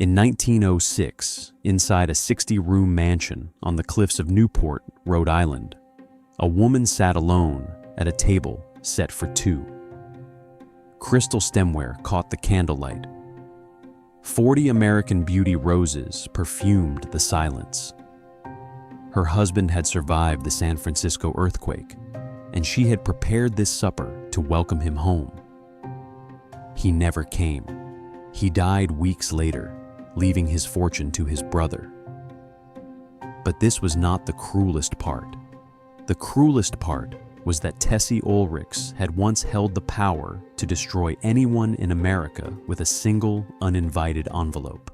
In 1906, inside a 60-room mansion on the cliffs of Newport, Rhode Island, a woman sat alone at a table set for two. Crystal stemware caught the candlelight. 40 American Beauty roses perfumed the silence. Her husband had survived the San Francisco earthquake, and she had prepared this supper to welcome him home. He never came. He died weeks later, leaving his fortune to his brother. But this was not the cruelest part. The cruelest part was that Tessie Oelrichs had once held the power to destroy anyone in America with a single uninvited envelope.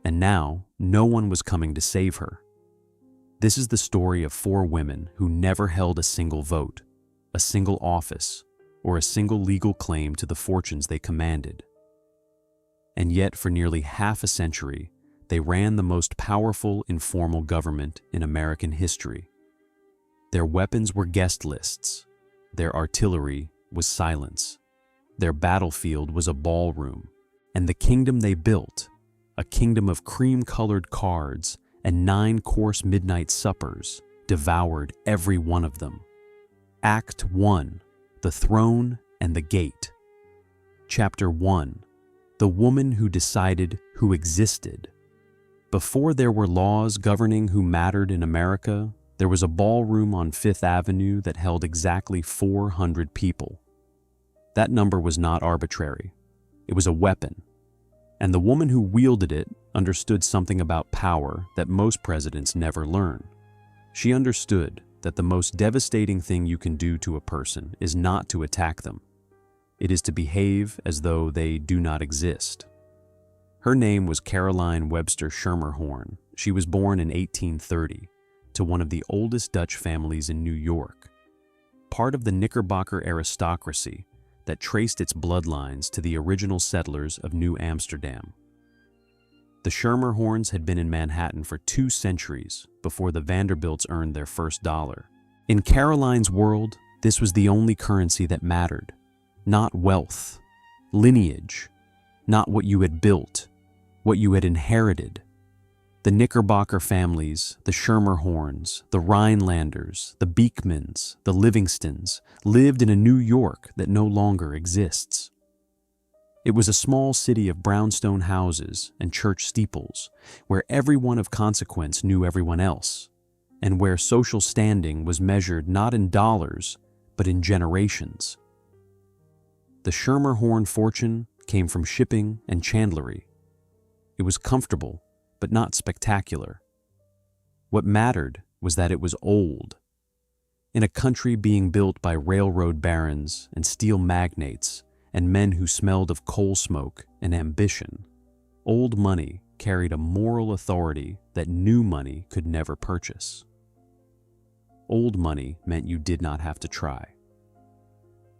And now, no one was coming to save her. This is the story of 4 women who never held a single vote, a single office, or a single legal claim to the fortunes they commanded. And yet, for nearly half a century, they ran the most powerful informal government in American history. Their weapons were guest lists. Their artillery was silence. Their battlefield was a ballroom. And the kingdom they built, a kingdom of cream-colored cards and 9-course midnight suppers, devoured every one of them. Act 1, The Throne and the Gate. Chapter 1, The Woman Who Decided Who Existed. Before there were laws governing who mattered in America, there was a ballroom on Fifth Avenue that held exactly 400 people. That number was not arbitrary. It was a weapon. And the woman who wielded it understood something about power that most presidents never learn. She understood that the most devastating thing you can do to a person is not to attack them. It is to behave as though they do not exist. Her name was Caroline Webster Schermerhorn. She was born in 1830 to one of the oldest Dutch families in New York, part of the Knickerbocker aristocracy that traced its bloodlines to the original settlers of New Amsterdam. The Schermerhorns had been in Manhattan for 2 centuries before the Vanderbilts earned their first dollar. In Caroline's world, this was the only currency that mattered. Not wealth, lineage, not what you had built, what you had inherited. The Knickerbocker families, the Schermerhorns, the Rhinelanders, the Beekmans, the Livingstons lived in a New York that no longer exists. It was a small city of brownstone houses and church steeples, where everyone of consequence knew everyone else, and where social standing was measured not in dollars, but in generations. The Schermerhorn fortune came from shipping and chandlery. It was comfortable, but not spectacular. What mattered was that it was old. In a country being built by railroad barons and steel magnates and men who smelled of coal smoke and ambition, old money carried a moral authority that new money could never purchase. Old money meant you did not have to try.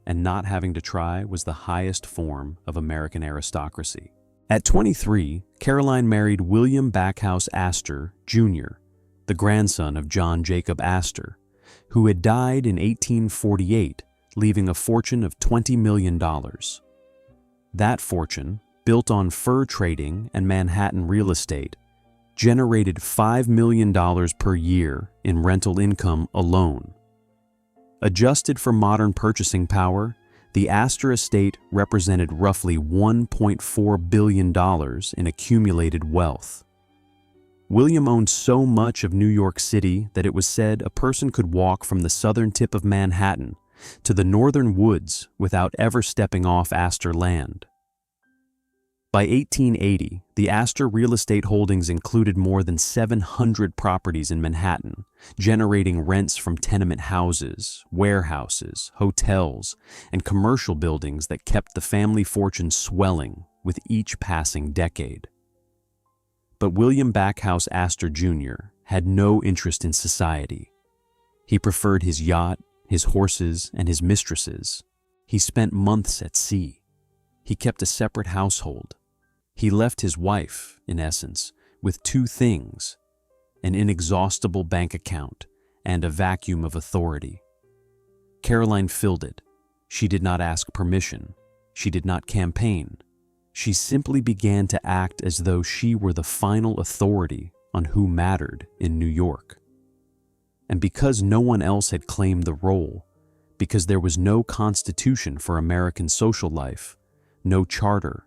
And not having to try was the highest form of American aristocracy. At 23, Caroline married William Backhouse Astor, Jr., the grandson of John Jacob Astor, who had died in 1848, leaving a fortune of $20 million. That fortune, built on fur trading and Manhattan real estate, generated $5 million per year in rental income alone. Adjusted for modern purchasing power, the Astor estate represented roughly $1.4 billion in accumulated wealth. William owned so much of New York City that it was said a person could walk from the southern tip of Manhattan to the northern woods without ever stepping off Astor land. By 1880, the Astor real estate holdings included more than 700 properties in Manhattan, generating rents from tenement houses, warehouses, hotels, and commercial buildings that kept the family fortune swelling with each passing decade. But William Backhouse Astor Jr. had no interest in society. He preferred his yacht, his horses, and his mistresses. He spent months at sea. He kept a separate household. He left his wife, in essence, with 2 things: an inexhaustible bank account and a vacuum of authority. Caroline filled it. She did not ask permission. She did not campaign. She simply began to act as though she were the final authority on who mattered in New York. And because no one else had claimed the role, because there was no constitution for American social life, no charter,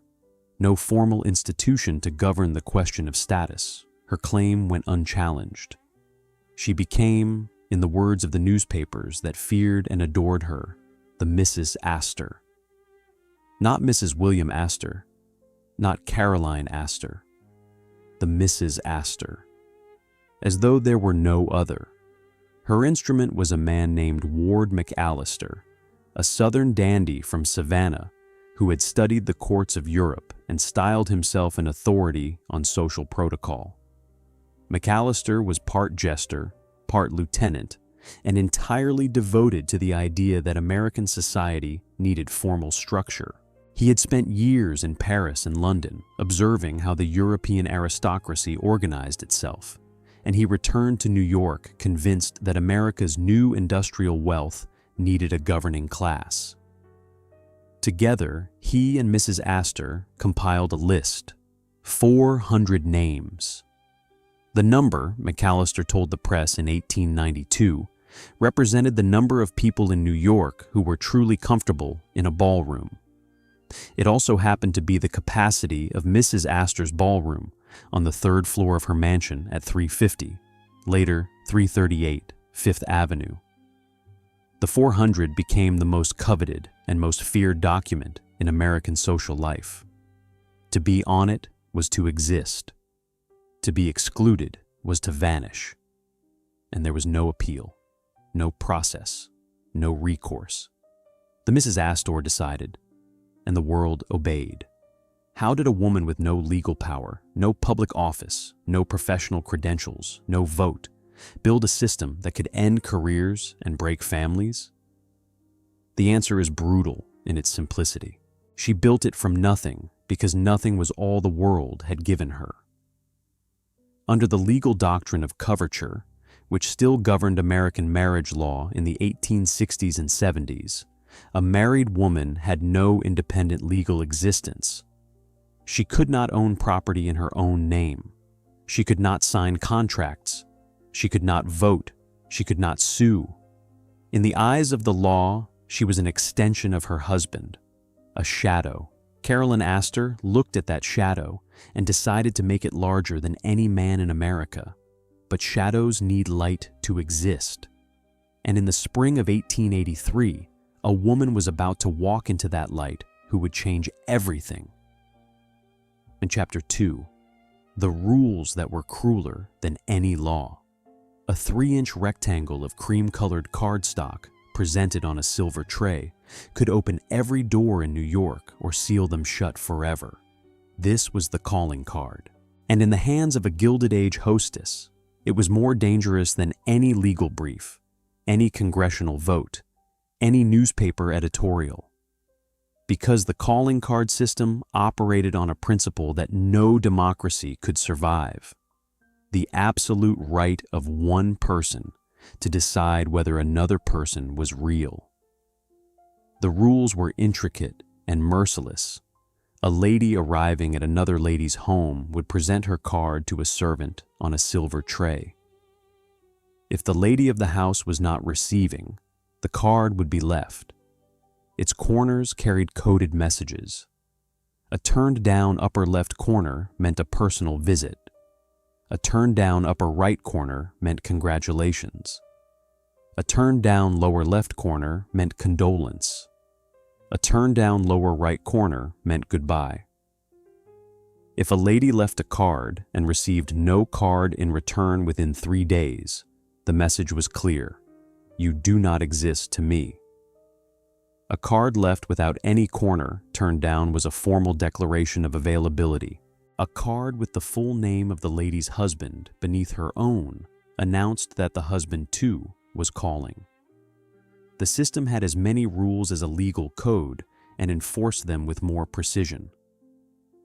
no formal institution to govern the question of status, her claim went unchallenged. She became, in the words of the newspapers that feared and adored her, the Mrs. Astor. Not Mrs. William Astor, not Caroline Astor, the Mrs. Astor, as though there were no other. Her instrument was a man named Ward McAllister, a Southern dandy from Savannah who had studied the courts of Europe and styled himself an authority on social protocol. McAllister was part jester, part lieutenant, and entirely devoted to the idea that American society needed formal structure. He had spent years in Paris and London observing how the European aristocracy organized itself, and he returned to New York convinced that America's new industrial wealth needed a governing class. Together, he and Mrs. Astor compiled a list, 400 names. The number, McAllister told the press in 1892, represented the number of people in New York who were truly comfortable in a ballroom. It also happened to be the capacity of Mrs. Astor's ballroom on the third floor of her mansion at 350, later 338 Fifth Avenue. The 400 became the most coveted and most feared document in American social life. To be on it was to exist. To be excluded was to vanish. And there was no appeal, no process, no recourse. The Mrs. Astor decided, and the world obeyed. How did a woman with no legal power, no public office, no professional credentials, no vote, build a system that could end careers and break families? The answer is brutal in its simplicity. She built it from nothing because nothing was all the world had given her. Under the legal doctrine of coverture, which still governed American marriage law in the 1860s and 70s, a married woman had no independent legal existence. She could not own property in her own name. She could not sign contracts. She could not vote. She could not sue. In the eyes of the law, she was an extension of her husband, a shadow. Caroline Astor looked at that shadow and decided to make it larger than any man in America. But shadows need light to exist. And in the spring of 1883, a woman was about to walk into that light who would change everything. In Chapter 2, the rules that were crueler than any law. A 3-inch rectangle of cream-colored cardstock presented on a silver tray could open every door in New York or seal them shut forever. This was the calling card. And in the hands of a Gilded Age hostess, it was more dangerous than any legal brief, any congressional vote, any newspaper editorial. Because the calling card system operated on a principle that no democracy could survive: the absolute right of one person to decide whether another person was real. The rules were intricate and merciless. A lady arriving at another lady's home would present her card to a servant on a silver tray. If the lady of the house was not receiving, the card would be left. Its corners carried coded messages. A turned-down upper left corner meant a personal visit. A turned-down upper right corner meant congratulations. A turned-down lower left corner meant condolence. A turned-down lower right corner meant goodbye. If a lady left a card and received no card in return within 3 days, the message was clear: you do not exist to me. A card left without any corner turned down was a formal declaration of availability. A card with the full name of the lady's husband beneath her own announced that the husband, too, was calling. The system had as many rules as a legal code and enforced them with more precision.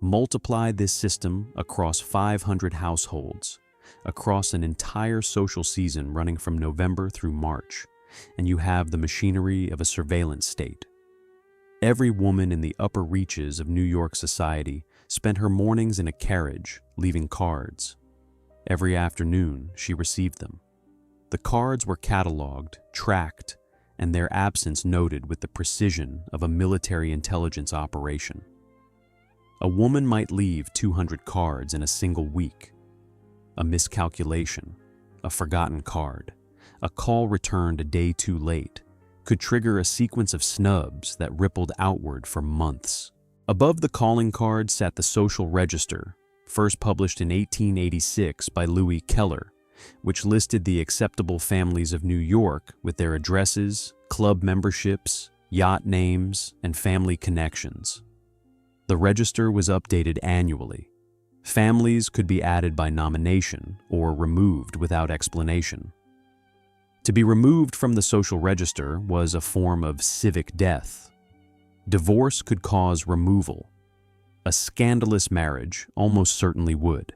Multiply this system across 500 households, across an entire social season running from November through March, and you have the machinery of a surveillance state. Every woman in the upper reaches of New York society spent her mornings in a carriage, leaving cards. Every afternoon, she received them. The cards were cataloged, tracked, and their absence noted with the precision of a military intelligence operation. A woman might leave 200 cards in a single week. A miscalculation, a forgotten card, a call returned a day too late, could trigger a sequence of snubs that rippled outward for months. Above the calling card sat the social register, first published in 1886 by Louis Keller, which listed the acceptable families of New York with their addresses, club memberships, yacht names, and family connections. The register was updated annually. Families could be added by nomination or removed without explanation. To be removed from the social register was a form of civic death. Divorce could cause removal. A scandalous marriage almost certainly would.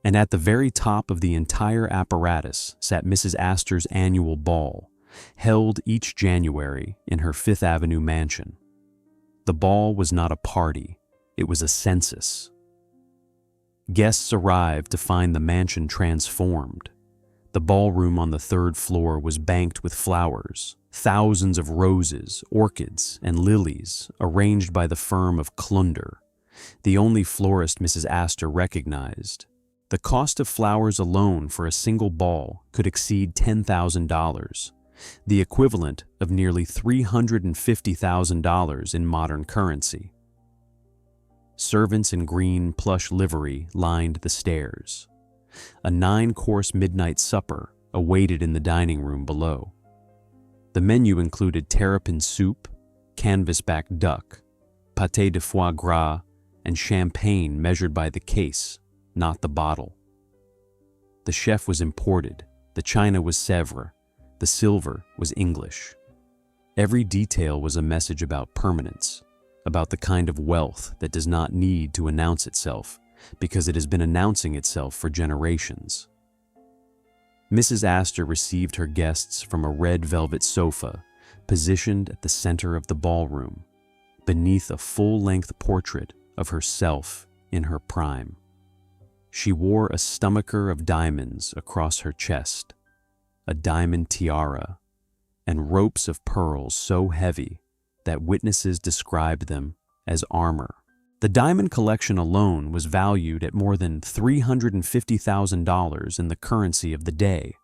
And at the very top of the entire apparatus sat Mrs. Astor's annual ball, held each January in her Fifth Avenue mansion. The ball was not a party, it was a census. Guests arrived to find the mansion transformed. The ballroom on the third floor was banked with flowers, thousands of roses, orchids, and lilies arranged by the firm of Klunder, the only florist Mrs. Astor recognized. The cost of flowers alone for a single ball could exceed $10,000, the equivalent of nearly $350,000 in modern currency. Servants in green plush livery lined the stairs. A 9-course midnight supper awaited in the dining room below. The menu included terrapin soup, canvasback duck, pâté de foie gras, and champagne measured by the case, not the bottle. The chef was imported, the china was Sèvres, the silver was English. Every detail was a message about permanence, about the kind of wealth that does not need to announce itself, because it has been announcing itself for generations. Mrs. Astor received her guests from a red velvet sofa positioned at the center of the ballroom, beneath a full-length portrait of herself in her prime. She wore a stomacher of diamonds across her chest, a diamond tiara, and ropes of pearls so heavy that witnesses described them as armor. The diamond collection alone was valued at more than $350,000 in the currency of the day,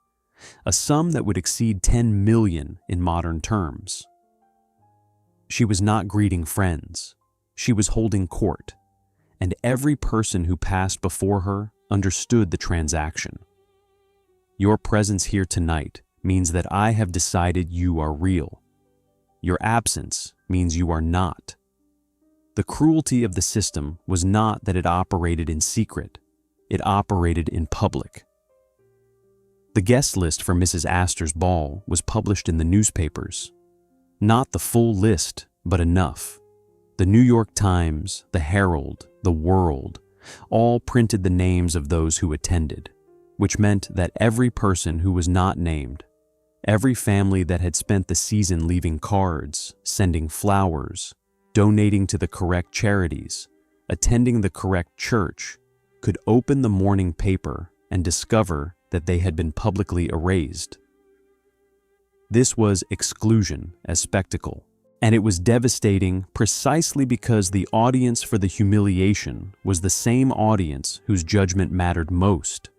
a sum that would exceed $10 million in modern terms. She was not greeting friends. She was holding court, and every person who passed before her understood the transaction. Your presence here tonight means that I have decided you are real. Your absence means you are not. The cruelty of the system was not that it operated in secret, it operated in public. The guest list for Mrs. Astor's ball was published in the newspapers. Not the full list, but enough. The New York Times, the Herald, the World, all printed the names of those who attended, which meant that every person who was not named, every family that had spent the season leaving cards, sending flowers, donating to the correct charities, attending the correct church, could open the morning paper and discover that they had been publicly erased. This was exclusion as spectacle, and it was devastating precisely because the audience for the humiliation was the same audience whose judgment mattered most,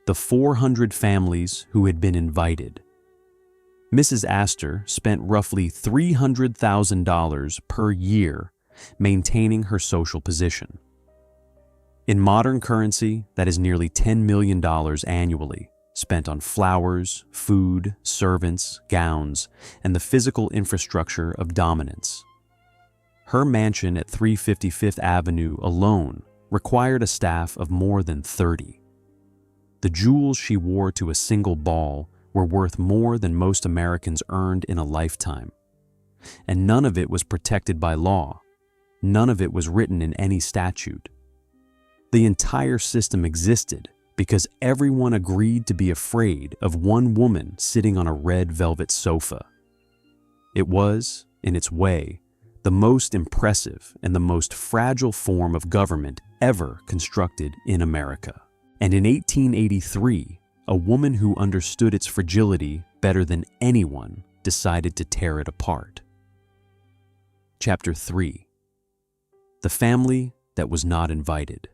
the 400 families who had been invited. Mrs. Astor spent roughly $300,000 per year maintaining her social position. In modern currency, that is nearly $10 million annually, spent on flowers, food, servants, gowns, and the physical infrastructure of dominance. Her mansion at 350 Fifth Avenue alone required a staff of more than 30. The jewels she wore to a single ball were worth more than most Americans earned in a lifetime. And none of it was protected by law. None of it was written in any statute. The entire system existed because everyone agreed to be afraid of one woman sitting on a red velvet sofa. It was, in its way, the most impressive and the most fragile form of government ever constructed in America. And in 1883, a woman who understood its fragility better than anyone decided to tear it apart. Chapter 3. The Family That Was Not Invited.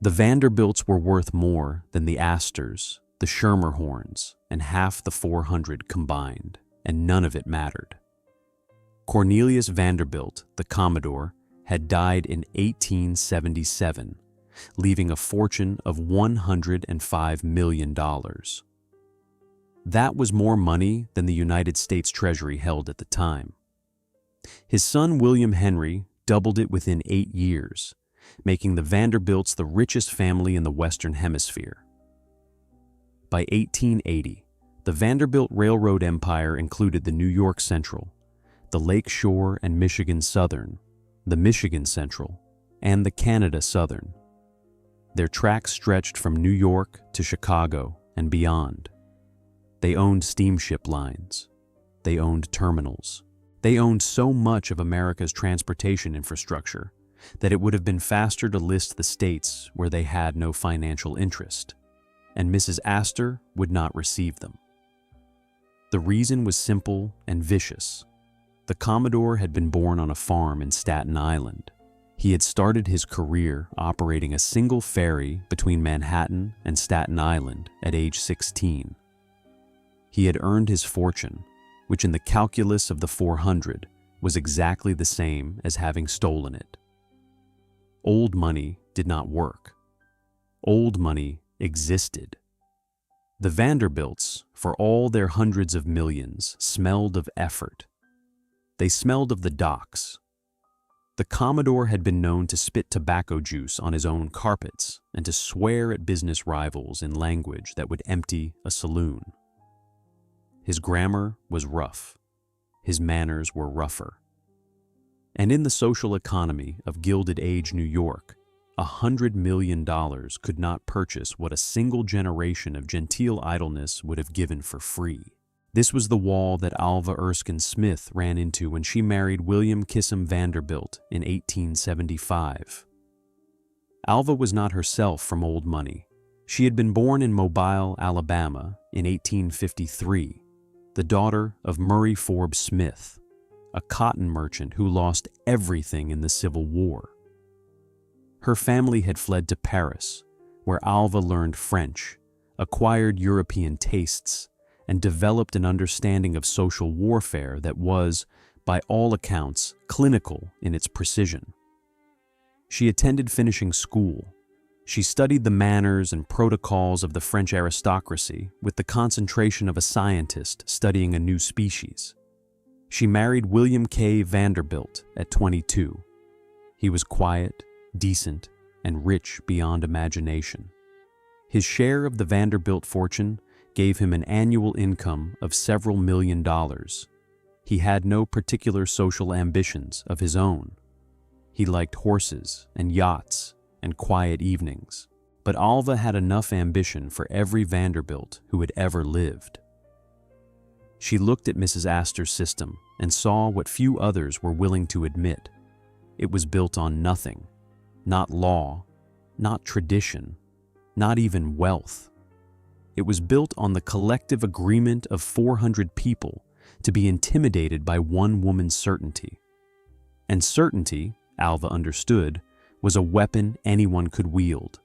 The Vanderbilts were worth more than the Astors, the Schermerhorns, and half the 400 combined, and none of it mattered. Cornelius Vanderbilt, the Commodore, had died in 1877, leaving a fortune of $105 million. That was more money than the United States Treasury held at the time. His son William Henry doubled it within 8 years, making the Vanderbilts the richest family in the Western Hemisphere. By 1880, the Vanderbilt Railroad empire included the New York Central, the Lake Shore and Michigan Southern, the Michigan Central, and the Canada Southern. Their tracks stretched from New York to Chicago and beyond. They owned steamship lines. They owned terminals. They owned so much of America's transportation infrastructure that it would have been faster to list the states where they had no financial interest, and Mrs. Astor would not receive them. The reason was simple and vicious. The Commodore had been born on a farm in Staten Island. He had started his career operating a single ferry between Manhattan and Staten Island at age 16. He had earned his fortune, which in the calculus of the 400 was exactly the same as having stolen it. Old money did not work. Old money existed. The Vanderbilts, for all their hundreds of millions, smelled of effort. They smelled of the docks. The Commodore had been known to spit tobacco juice on his own carpets and to swear at business rivals in language that would empty a saloon. His grammar was rough. His manners were rougher. And in the social economy of Gilded Age New York, $100 million could not purchase what a single generation of genteel idleness would have given for free. This was the wall that Alva Erskine Smith ran into when she married William Kissam Vanderbilt in 1875. Alva was not herself from old money. She had been born in Mobile, Alabama in 1853, the daughter of Murray Forbes Smith, a cotton merchant who lost everything in the Civil War. Her family had fled to Paris, where Alva learned French, acquired European tastes, and developed an understanding of social warfare that was, by all accounts, clinical in its precision. She attended finishing school. She studied the manners and protocols of the French aristocracy with the concentration of a scientist studying a new species. She married William K. Vanderbilt at 22. He was quiet, decent, and rich beyond imagination. His share of the Vanderbilt fortune gave him an annual income of several $1,000,000. He had no particular social ambitions of his own. He liked horses and yachts and quiet evenings, but Alva had enough ambition for every Vanderbilt who had ever lived. She looked at Mrs. Astor's system and saw what few others were willing to admit. It was built on nothing, not law, not tradition, not even wealth. It was built on the collective agreement of 400 people to be intimidated by one woman's certainty. And certainty, Alva understood, was a weapon anyone could wield.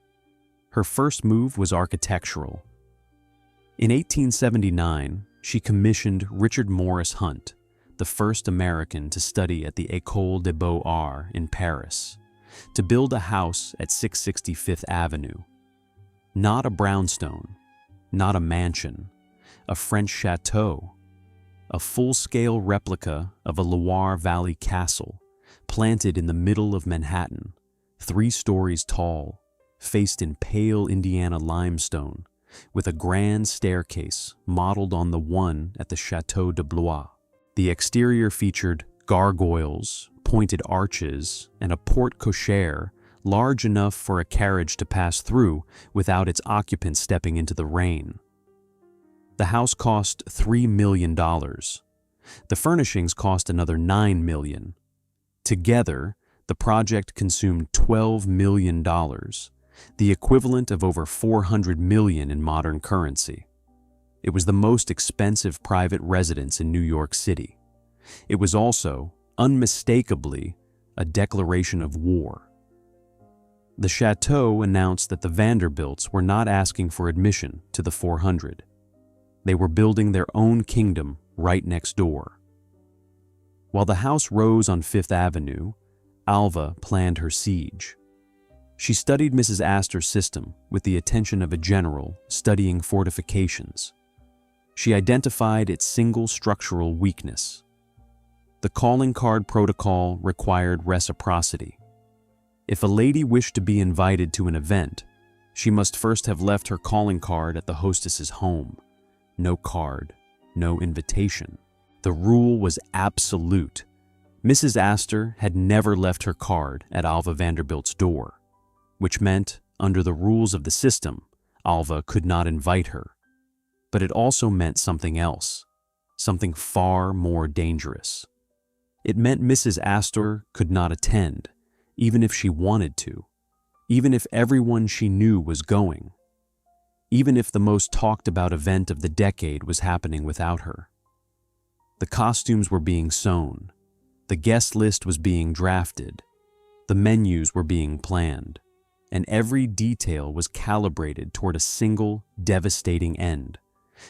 Her first move was architectural. In 1879, she commissioned Richard Morris Hunt, the first American to study at the École des Beaux-Arts in Paris, to build a house at 665th Avenue. Not a brownstone, not a mansion, a French chateau, a full-scale replica of a Loire Valley castle planted in the middle of Manhattan, 3 stories tall, faced in pale Indiana limestone, with a grand staircase modeled on the one at the Chateau de Blois. The exterior featured gargoyles, pointed arches, and a porte-cochere large enough for a carriage to pass through without its occupant stepping into the rain. The house cost $3 million, The furnishings cost another $9 million. Together, the project consumed $12 million, the equivalent of over $400 million in modern currency. It was the most expensive private residence in New York City. It was also, unmistakably, a declaration of war. The chateau announced that the Vanderbilts were not asking for admission to the 400. They were building their own kingdom right next door. While the house rose on Fifth Avenue, Alva planned her siege. She studied Mrs. Astor's system with the attention of a general studying fortifications. She identified its single structural weakness. The calling card protocol required reciprocity. If a lady wished to be invited to an event, she must first have left her calling card at the hostess's home. No card, no invitation. The rule was absolute. Mrs. Astor had never left her card at Alva Vanderbilt's door, which meant, under the rules of the system, Alva could not invite her. But it also meant something else, something far more dangerous. It meant Mrs. Astor could not attend, even if she wanted to, even if everyone she knew was going, even if the most talked about event of the decade was happening without her. The costumes were being sewn, the guest list was being drafted, the menus were being planned, and every detail was calibrated toward a single, devastating end: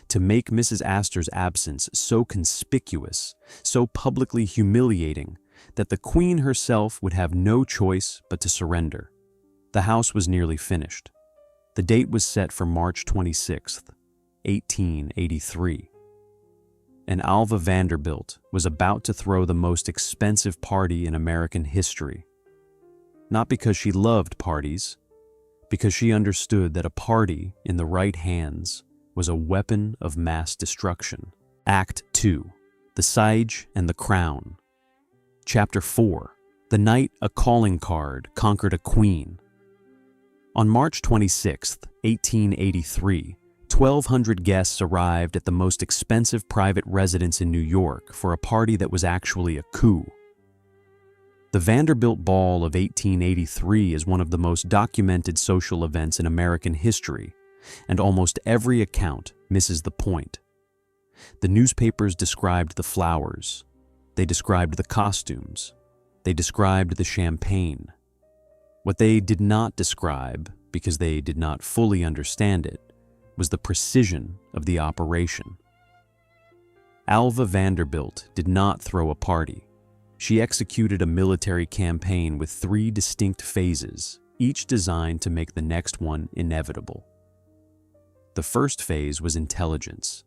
to make Mrs. Astor's absence so conspicuous, so publicly humiliating, that the Queen herself would have no choice but to surrender. The house was nearly finished. The date was set for March 26th, 1883. And Alva Vanderbilt was about to throw the most expensive party in American history. Not because she loved parties, because she understood that a party in the right hands was a weapon of mass destruction. Act 2. The Siege and the Crown. Chapter 4. The Night a Calling Card Conquered a Queen. On March 26, 1883, 1,200 guests arrived at the most expensive private residence in New York for a party that was actually a coup. The Vanderbilt Ball of 1883 is one of the most documented social events in American history, and almost every account misses the point. The newspapers described the flowers. They described the costumes. They described the champagne. What they did not describe, because they did not fully understand it, was the precision of the operation. Alva Vanderbilt did not throw a party. She executed a military campaign with 3 distinct phases, each designed to make the next one inevitable. The first phase was intelligence.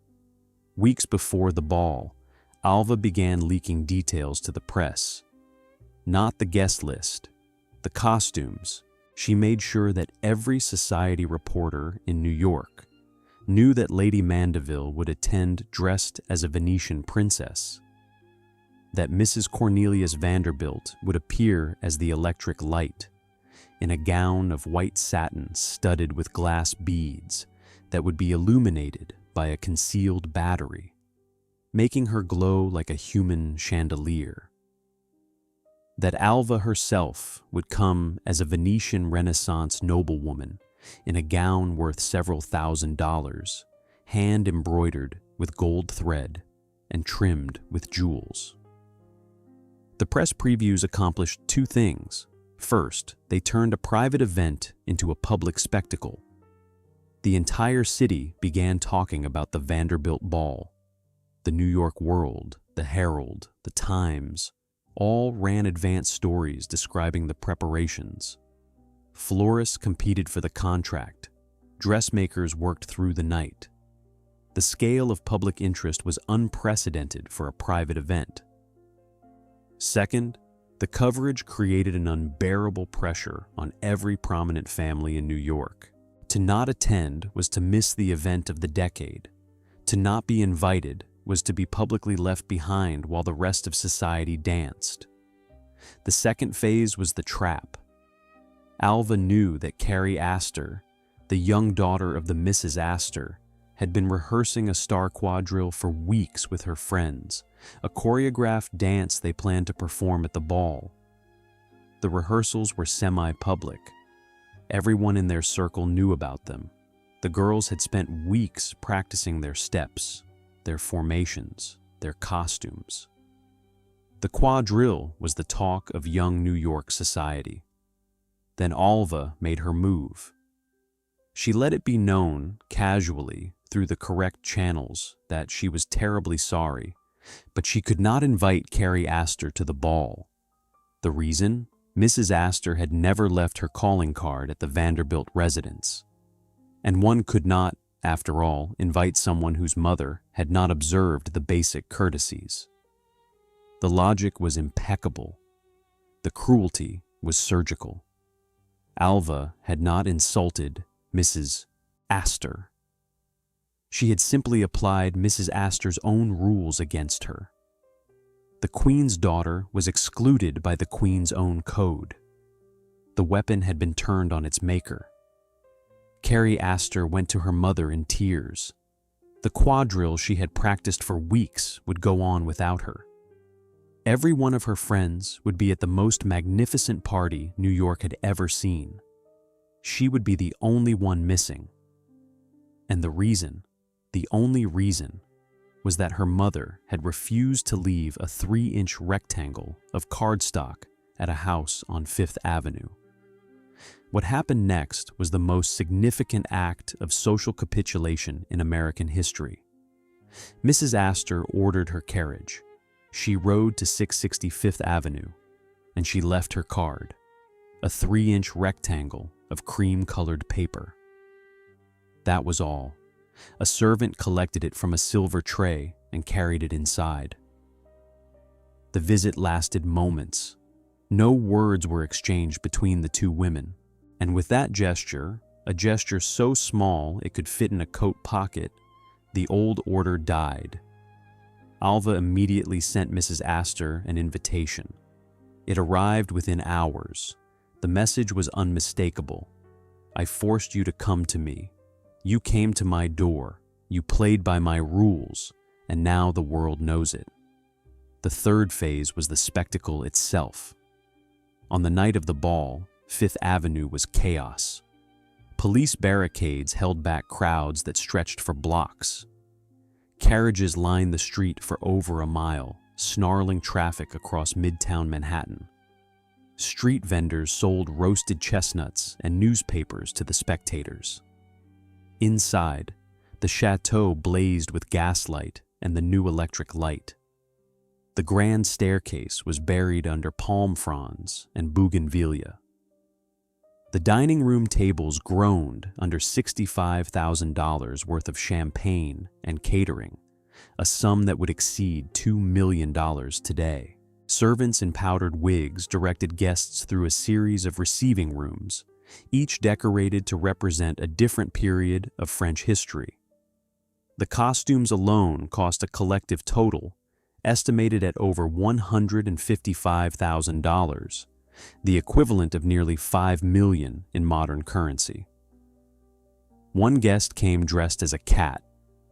Weeks before the ball, Alva began leaking details to the press. Not the guest list, the costumes. She made sure that every society reporter in New York knew that Lady Mandeville would attend dressed as a Venetian princess, that Mrs. Cornelius Vanderbilt would appear as the electric light, in a gown of white satin studded with glass beads that would be illuminated by a concealed battery, making her glow like a human chandelier. That Alva herself would come as a Venetian Renaissance noblewoman in a gown worth several $1,000s, hand-embroidered with gold thread and trimmed with jewels. The press previews accomplished 2 things. First, they turned a private event into a public spectacle. The entire city began talking about the Vanderbilt Ball. The New York World, the Herald, the Times, all ran advance stories describing the preparations. Florists competed for the contract. Dressmakers worked through the night. The scale of public interest was unprecedented for a private event. Second, the coverage created an unbearable pressure on every prominent family in New York. To not attend was to miss the event of the decade. To not be invited was to be publicly left behind while the rest of society danced. The second phase was the trap. Alva knew that Carrie Astor, the young daughter of the Mrs. Astor, had been rehearsing a star quadrille for weeks with her friends, a choreographed dance they planned to perform at the ball. The rehearsals were semi-public. Everyone in their circle knew about them. The girls had spent weeks practicing their steps, their formations, their costumes. The quadrille was the talk of young New York society. Then Alva made her move. She let it be known, casually, through the correct channels, that she was terribly sorry, but she could not invite Carrie Astor to the ball. The reason? Mrs. Astor had never left her calling card at the Vanderbilt residence. And one could not, after all, invite someone whose mother had not observed the basic courtesies. The logic was impeccable. The cruelty was surgical. Alva had not insulted Mrs. Astor. She had simply applied Mrs. Astor's own rules against her. The Queen's daughter was excluded by the Queen's own code. The weapon had been turned on its maker. Carrie Astor went to her mother in tears. The quadrille she had practiced for weeks would go on without her. Every one of her friends would be at the most magnificent party New York had ever seen. She would be the only one missing. And the only reason, was that her mother had refused to leave a 3-inch rectangle of cardstock at a house on Fifth Avenue. What happened next was the most significant act of social capitulation in American history. Mrs. Astor ordered her carriage. She rode to 660 Fifth Avenue, and she left her card, a 3-inch rectangle of cream-colored paper. That was all. A servant collected it from a silver tray and carried it inside. The visit lasted moments. No words were exchanged between the two women, and with that gesture, a gesture so small it could fit in a coat pocket, the old order died. Alva immediately sent Mrs. Astor an invitation. It arrived within hours. The message was unmistakable. I forced you to come to me. You came to my door. You played by my rules, and now the world knows it. The third phase was the spectacle itself. On the night of the ball, Fifth Avenue was chaos. Police barricades held back crowds that stretched for blocks. Carriages lined the street for over a mile, snarling traffic across Midtown Manhattan. Street vendors sold roasted chestnuts and newspapers to the spectators. Inside, the chateau blazed with gaslight and the new electric light. The grand staircase was buried under palm fronds and bougainvillea. The dining room tables groaned under $65,000 worth of champagne and catering, a sum that would exceed $2 million today. Servants in powdered wigs directed guests through a series of receiving rooms, each decorated to represent a different period of French history. The costumes alone cost a collective total estimated at over $155,000, the equivalent of nearly $5 million in modern currency. One guest came dressed as a cat,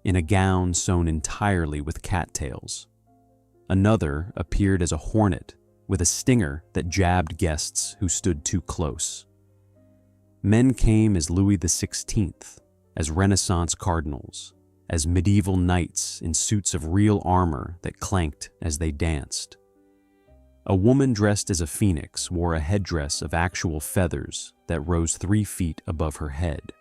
in a gown sewn entirely with cattails. Another appeared as a hornet, with a stinger that jabbed guests who stood too close. Men came as Louis XVI, as Renaissance cardinals, as medieval knights in suits of real armor that clanked as they danced. A woman dressed as a phoenix wore a headdress of actual feathers that rose 3 feet above her head.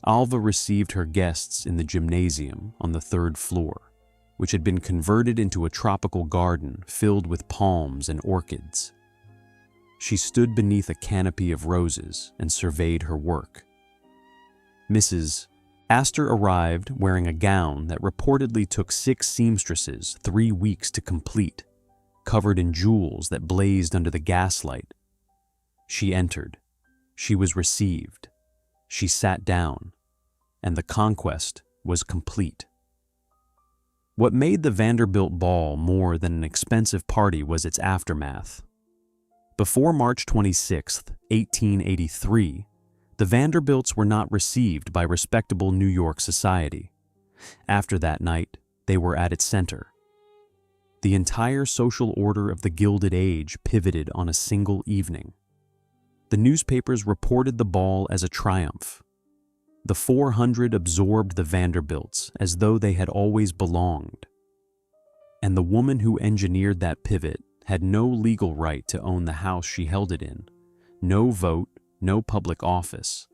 Alva received her guests in the gymnasium on the 3rd floor, which had been converted into a tropical garden filled with palms and orchids. She stood beneath a canopy of roses and surveyed her work. Mrs. Astor arrived wearing a gown that reportedly took 6 seamstresses 3 weeks to complete, covered in jewels that blazed under the gaslight. She entered. She was received. She sat down, and the conquest was complete. What made the Vanderbilt ball more than an expensive party was its aftermath. Before March 26, 1883, The Vanderbilts were not received by respectable New York society. After that night, they were at its center. The entire social order of the Gilded Age pivoted on a single evening. The newspapers reported the ball as a triumph. The 400 absorbed the Vanderbilts as though they had always belonged. And the woman who engineered that pivot had no legal right to own the house she held it in, no vote, no public office,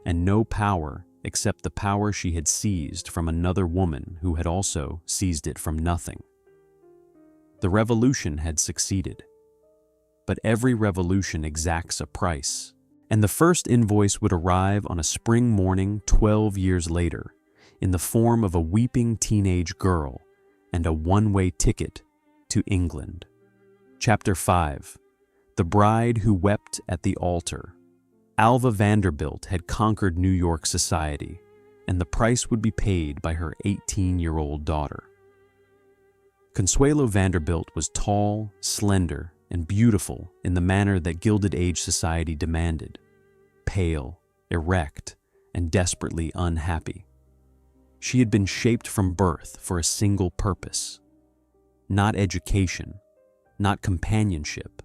and no power except the power she had seized from another woman who had also seized it from nothing. The revolution had succeeded. But every revolution exacts a price, and the first invoice would arrive on a spring morning 12 years later in the form of a weeping teenage girl and a one-way ticket to England. Chapter 5. The Bride Who Wept at the Altar. Alva Vanderbilt had conquered New York society, and the price would be paid by her 18-year-old daughter. Consuelo Vanderbilt was tall, slender, and beautiful in the manner that Gilded Age society demanded, pale, erect, and desperately unhappy. She had been shaped from birth for a single purpose: not education, not companionship,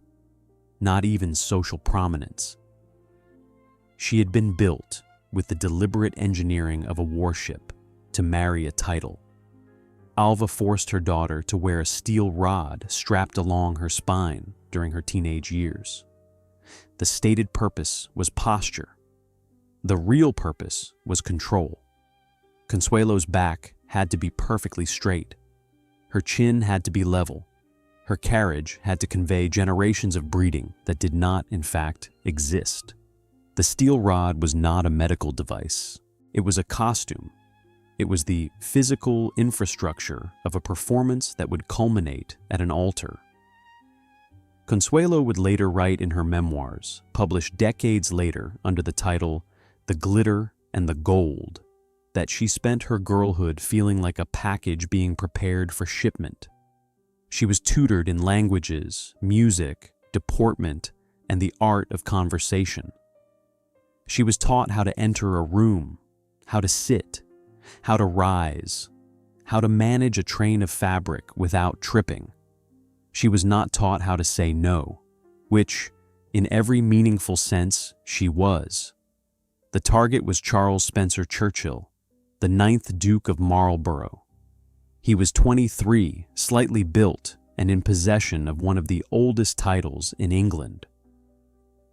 not even social prominence. She had been built with the deliberate engineering of a warship to marry a title. Alva forced her daughter to wear a steel rod strapped along her spine during her teenage years. The stated purpose was posture. The real purpose was control. Consuelo's back had to be perfectly straight. Her chin had to be level. Her carriage had to convey generations of breeding that did not, in fact, exist. The steel rod was not a medical device. It was a costume. It was the physical infrastructure of a performance that would culminate at an altar. Consuelo would later write in her memoirs, published decades later under the title The Glitter and the Gold, that she spent her girlhood feeling like a package being prepared for shipment. She was tutored in languages, music, deportment, and the art of conversation. She was taught how to enter a room, how to sit, how to rise, how to manage a train of fabric without tripping. She was not taught how to say no, which, in every meaningful sense, she was. The target was Charles Spencer Churchill, the 9th Duke of Marlborough. He was 23, slightly built, and in possession of one of the oldest titles in England.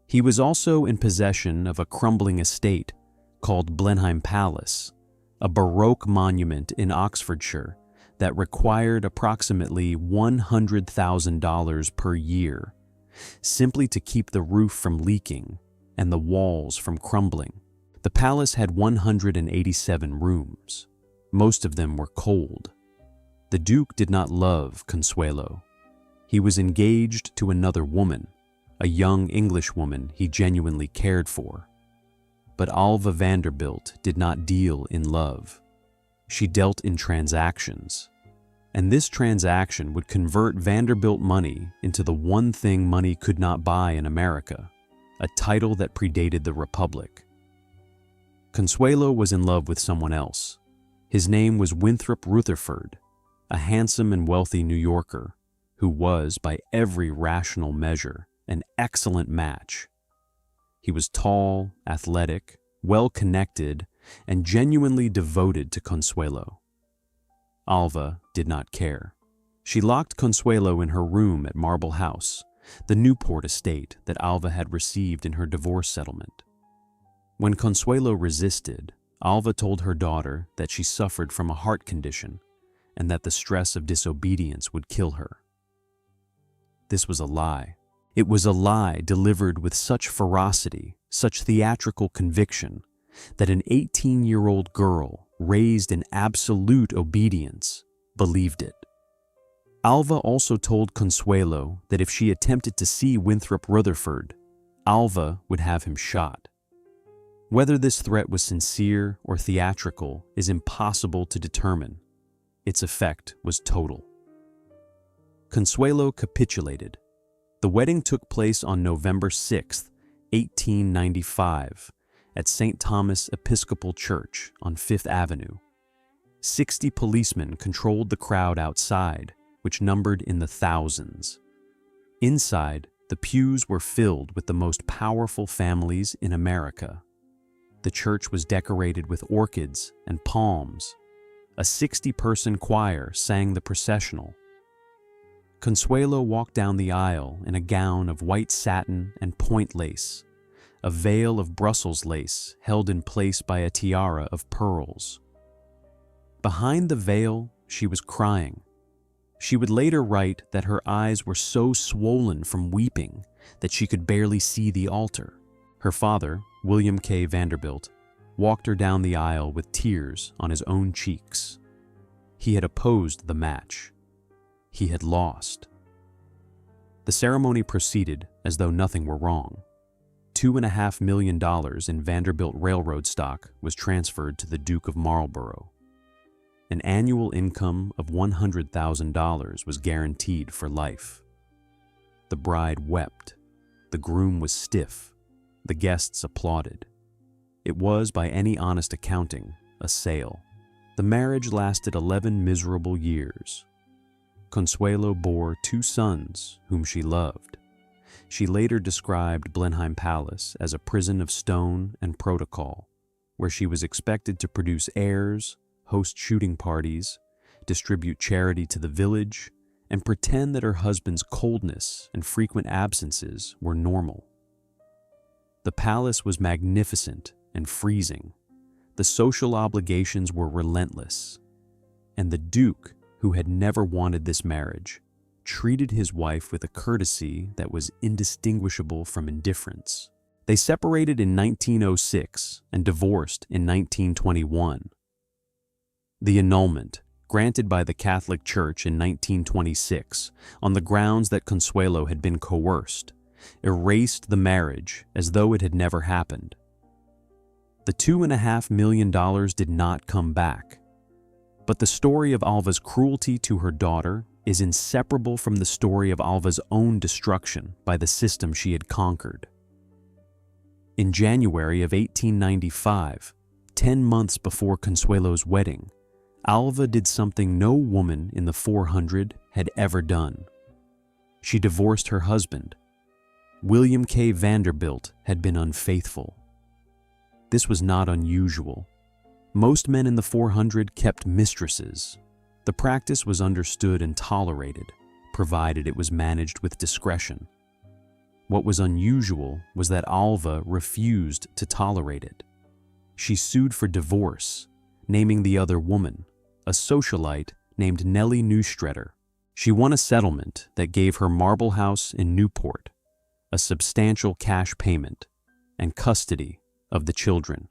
He was also in possession of a crumbling estate called Blenheim Palace, a Baroque monument in Oxfordshire that required approximately $100,000 per year, simply to keep the roof from leaking and the walls from crumbling. The palace had 187 rooms. Most of them were cold. The Duke did not love Consuelo. He was engaged to another woman, a young English woman he genuinely cared for. But Alva Vanderbilt did not deal in love. She dealt in transactions. And this transaction would convert Vanderbilt money into the one thing money could not buy in America, a title that predated the Republic. Consuelo was in love with someone else. His name was Winthrop Rutherford, a handsome and wealthy New Yorker who was, by every rational measure, an excellent match. He was tall, athletic, well-connected, and genuinely devoted to Consuelo. Alva did not care. She locked Consuelo in her room at Marble House, the Newport estate that Alva had received in her divorce settlement. When Consuelo resisted, Alva told her daughter that she suffered from a heart condition and that the stress of disobedience would kill her. This was a lie. It was a lie delivered with such ferocity, such theatrical conviction, that an 18-year-old girl raised in absolute obedience believed it. Alva also told Consuelo that if she attempted to see Winthrop Rutherford, Alva would have him shot. Whether this threat was sincere or theatrical is impossible to determine. Its effect was total. Consuelo capitulated. The wedding took place on November 6, 1895, at St. Thomas Episcopal Church on Fifth Avenue. 60 policemen controlled the crowd outside, which numbered in the thousands. Inside, the pews were filled with the most powerful families in America. The church was decorated with orchids and palms. A 60-person choir sang the processional. Consuelo walked down the aisle in a gown of white satin and point lace, a veil of Brussels lace held in place by a tiara of pearls. Behind the veil, she was crying. She would later write that her eyes were so swollen from weeping that she could barely see the altar. Her father, William K. Vanderbilt, walked her down the aisle with tears on his own cheeks. He had opposed the match. He had lost. The ceremony proceeded as though nothing were wrong. $2.5 million in Vanderbilt Railroad stock was transferred to the Duke of Marlborough. An annual income of $100,000 was guaranteed for life. The bride wept. The groom was stiff. The guests applauded. It was, by any honest accounting, a sale. The marriage lasted 11 miserable years. Consuelo bore 2 sons whom she loved. She later described Blenheim Palace as a prison of stone and protocol, where she was expected to produce heirs, host shooting parties, distribute charity to the village, and pretend that her husband's coldness and frequent absences were normal. The palace was magnificent and freezing. The social obligations were relentless. And the Duke, who had never wanted this marriage, treated his wife with a courtesy that was indistinguishable from indifference. They separated in 1906 and divorced in 1921. The annulment, granted by the Catholic Church in 1926 on the grounds that Consuelo had been coerced, erased the marriage as though it had never happened. The $2.5 million did not come back. But the story of Alva's cruelty to her daughter is inseparable from the story of Alva's own destruction by the system she had conquered. In January of 1895, 10 months before Consuelo's wedding, Alva did something no woman in the 400 had ever done. She divorced her husband. William K. Vanderbilt had been unfaithful. This was not unusual. Most men in the 400 kept mistresses. The practice was understood and tolerated, provided it was managed with discretion. What was unusual was that Alva refused to tolerate it. She sued for divorce, naming the other woman, a socialite named Nellie Neustretter. She won a settlement that gave her marble house in Newport, a substantial cash payment, and custody of the children.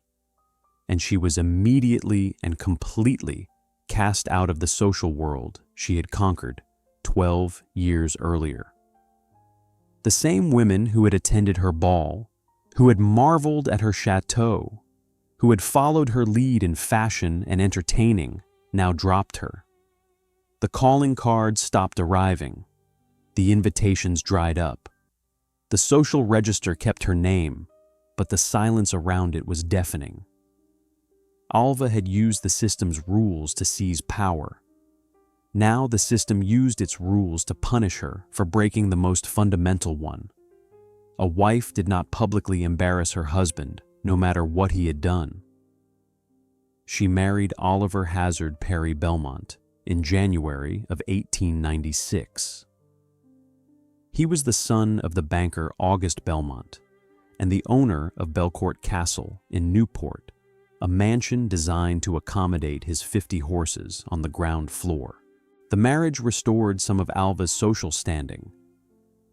And she was immediately and completely cast out of the social world she had conquered 12 years earlier. The same women who had attended her ball, who had marveled at her chateau, who had followed her lead in fashion and entertaining, now dropped her. The calling cards stopped arriving. The invitations dried up. The social register kept her name, but the silence around it was deafening. Alva had used the system's rules to seize power. Now the system used its rules to punish her for breaking the most fundamental one. A wife did not publicly embarrass her husband, no matter what he had done. She married Oliver Hazard Perry Belmont in January of 1896. He was the son of the banker August Belmont and the owner of Belcourt Castle in Newport, a mansion designed to accommodate his 50 horses on the ground floor. The marriage restored some of Alva's social standing,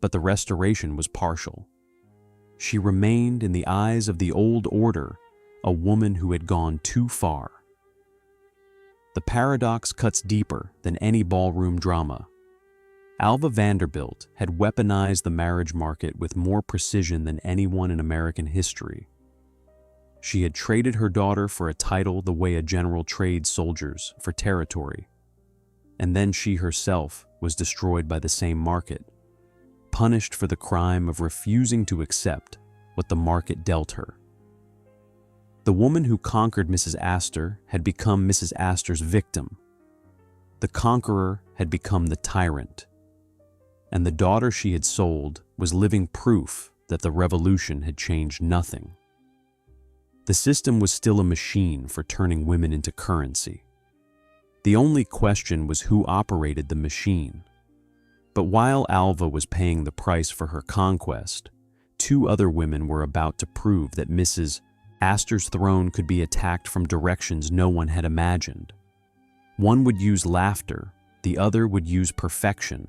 but the restoration was partial. She remained, in the eyes of the old order, a woman who had gone too far. The paradox cuts deeper than any ballroom drama. Alva Vanderbilt had weaponized the marriage market with more precision than anyone in American history. She had traded her daughter for a title the way a general trades soldiers for territory. And then she herself was destroyed by the same market, punished for the crime of refusing to accept what the market dealt her. The woman who conquered Mrs. Astor had become Mrs. Astor's victim. The conqueror had become the tyrant. And the daughter she had sold was living proof that the revolution had changed nothing. The system was still a machine for turning women into currency. The only question was who operated the machine. But while Alva was paying the price for her conquest, two other women were about to prove that Mrs. Astor's throne could be attacked from directions no one had imagined. One would use laughter, the other would use perfection.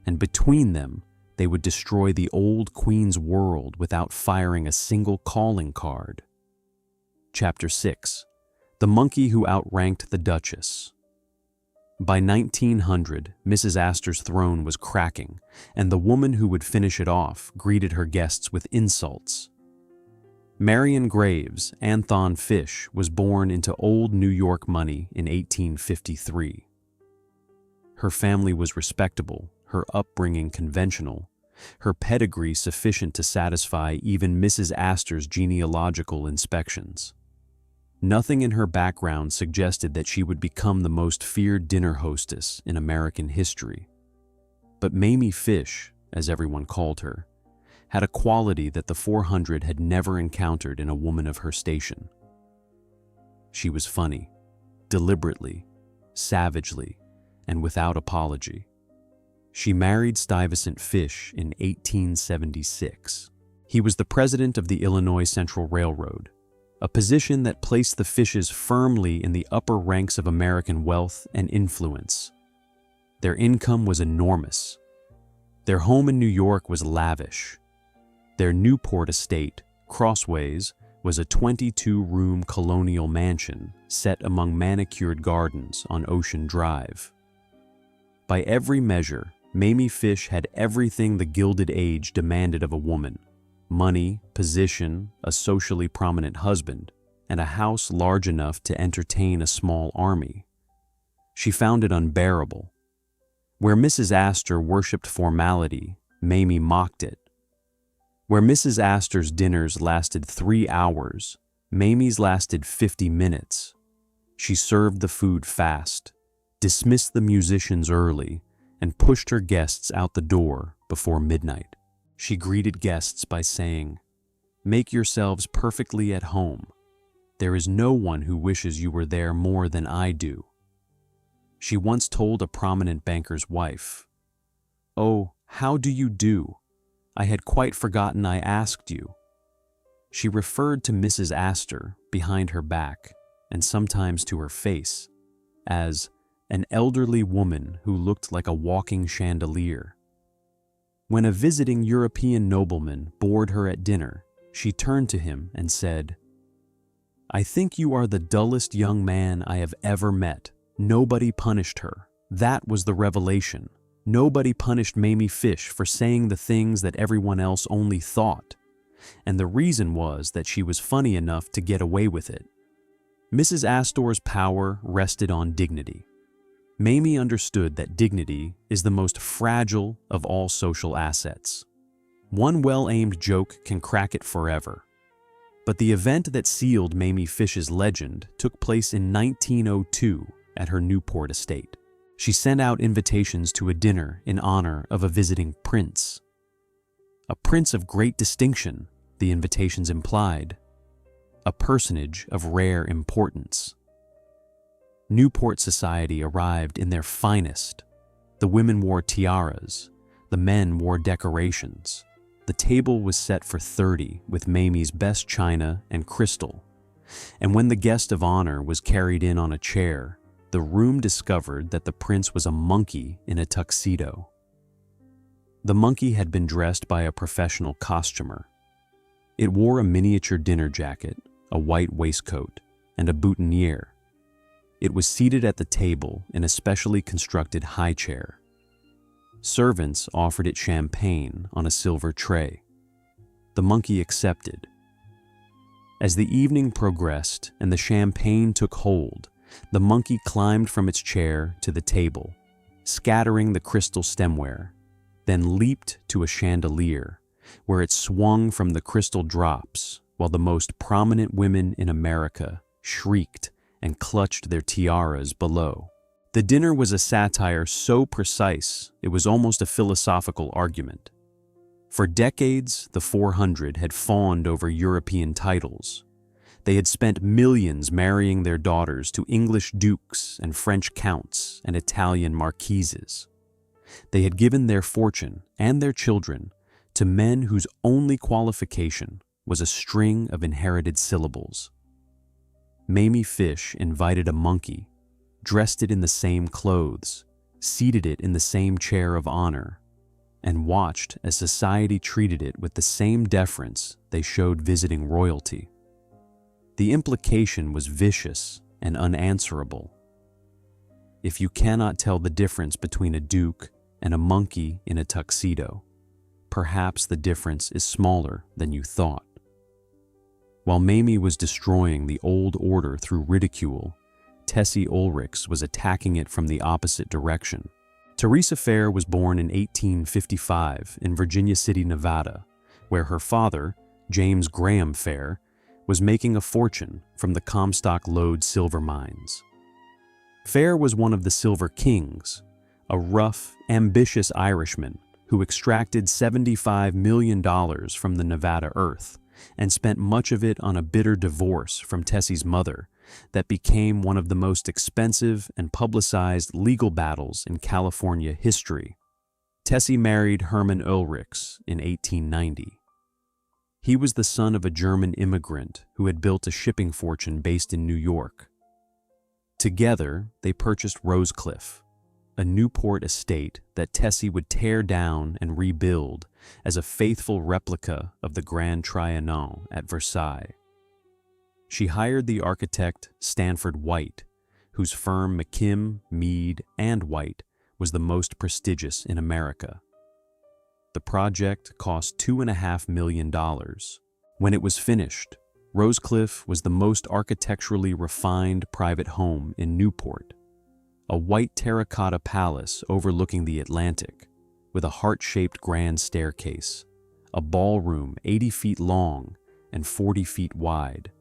And between them, they would destroy the old queen's world without firing a single calling card. Chapter 6. The Monkey Who Outranked the Duchess. By 1900, Mrs. Astor's throne was cracking, and the woman who would finish it off greeted her guests with insults. Marion Graves, Anthon Fish, was born into old New York money in 1853. Her family was respectable, her upbringing conventional, her pedigree sufficient to satisfy even Mrs. Astor's genealogical inspections. Nothing in her background suggested that she would become the most feared dinner hostess in American history. But Mamie Fish, as everyone called her, had a quality that the 400 had never encountered in a woman of her station. She was funny, deliberately, savagely, and without apology. She married Stuyvesant Fish in 1876. He was the president of the Illinois Central Railroad, a position that placed the Fishes firmly in the upper ranks of American wealth and influence. Their income was enormous. Their home in New York was lavish. Their Newport estate, Crossways, was a 22-room colonial mansion set among manicured gardens on Ocean Drive. By every measure, Mamie Fish had everything the Gilded Age demanded of a woman: money, position, a socially prominent husband, and a house large enough to entertain a small army. She found it unbearable. Where Mrs. Astor worshipped formality, Mamie mocked it. Where Mrs. Astor's dinners lasted 3 hours, Mamie's lasted 50 minutes. She served the food fast, dismissed the musicians early, and pushed her guests out the door before midnight. She greeted guests by saying, "Make yourselves perfectly at home. There is no one who wishes you were there more than I do." She once told a prominent banker's wife, "Oh, how do you do? I had quite forgotten I asked you." She referred to Mrs. Astor behind her back, and sometimes to her face, as an elderly woman who looked like a walking chandelier. When a visiting European nobleman bored her at dinner, she turned to him and said, "I think you are the dullest young man I have ever met. Nobody punished her. That was the revelation. Nobody punished Mamie Fish for saying the things that everyone else only thought. And the reason was that she was funny enough to get away with it." Mrs. Astor's power rested on dignity. Mamie understood that dignity is the most fragile of all social assets. One well-aimed joke can crack it forever. But the event that sealed Mamie Fish's legend took place in 1902 at her Newport estate. She sent out invitations to a dinner in honor of a visiting prince. A prince of great distinction, the invitations implied. A personage of rare importance. Newport society arrived in their finest. The women wore tiaras, the men wore decorations. The table was set for 30 with Mamie's best china and crystal. And when the guest of honor was carried in on a chair, the room discovered that the prince was a monkey in a tuxedo. The monkey had been dressed by a professional costumer. It wore a miniature dinner jacket, a white waistcoat, and a boutonniere. It was seated at the table in a specially constructed high chair. Servants offered it champagne on a silver tray. The monkey accepted. As the evening progressed and the champagne took hold, the monkey climbed from its chair to the table, scattering the crystal stemware, then leaped to a chandelier, where it swung from the crystal drops, while the most prominent women in America shrieked and clutched their tiaras below. The dinner was a satire so precise it was almost a philosophical argument. For decades, the 400 had fawned over European titles. They had spent millions marrying their daughters to English dukes and French counts and Italian marquises. They had given their fortune and their children to men whose only qualification was a string of inherited syllables. Mamie Fish invited a monkey, dressed it in the same clothes, seated it in the same chair of honor, and watched as society treated it with the same deference they showed visiting royalty. The implication was vicious and unanswerable. If you cannot tell the difference between a duke and a monkey in a tuxedo, perhaps the difference is smaller than you thought. While Mamie was destroying the old order through ridicule, Tessie Oelrichs was attacking it from the opposite direction. Teresa Fair was born in 1855 in Virginia City, Nevada, where her father, James Graham Fair, was making a fortune from the Comstock Lode silver mines. Fair was one of the Silver Kings, a rough, ambitious Irishman who extracted $75 million from the Nevada earth and spent much of it on a bitter divorce from Tessie's mother that became one of the most expensive and publicized legal battles in California history. Tessie married Herman Oelrichs in 1890. He was the son of a German immigrant who had built a shipping fortune based in New York. Together, they purchased Rosecliff, a Newport estate that Tessie would tear down and rebuild as a faithful replica of the Grand Trianon at Versailles. She hired the architect Stanford White, whose firm McKim, Mead, and White was the most prestigious in America. The project cost $2.5 million. When it was finished, Rosecliff was the most architecturally refined private home in Newport, a white terracotta palace overlooking the Atlantic, with a heart-shaped grand staircase, a ballroom 80 feet long and 40 feet wide,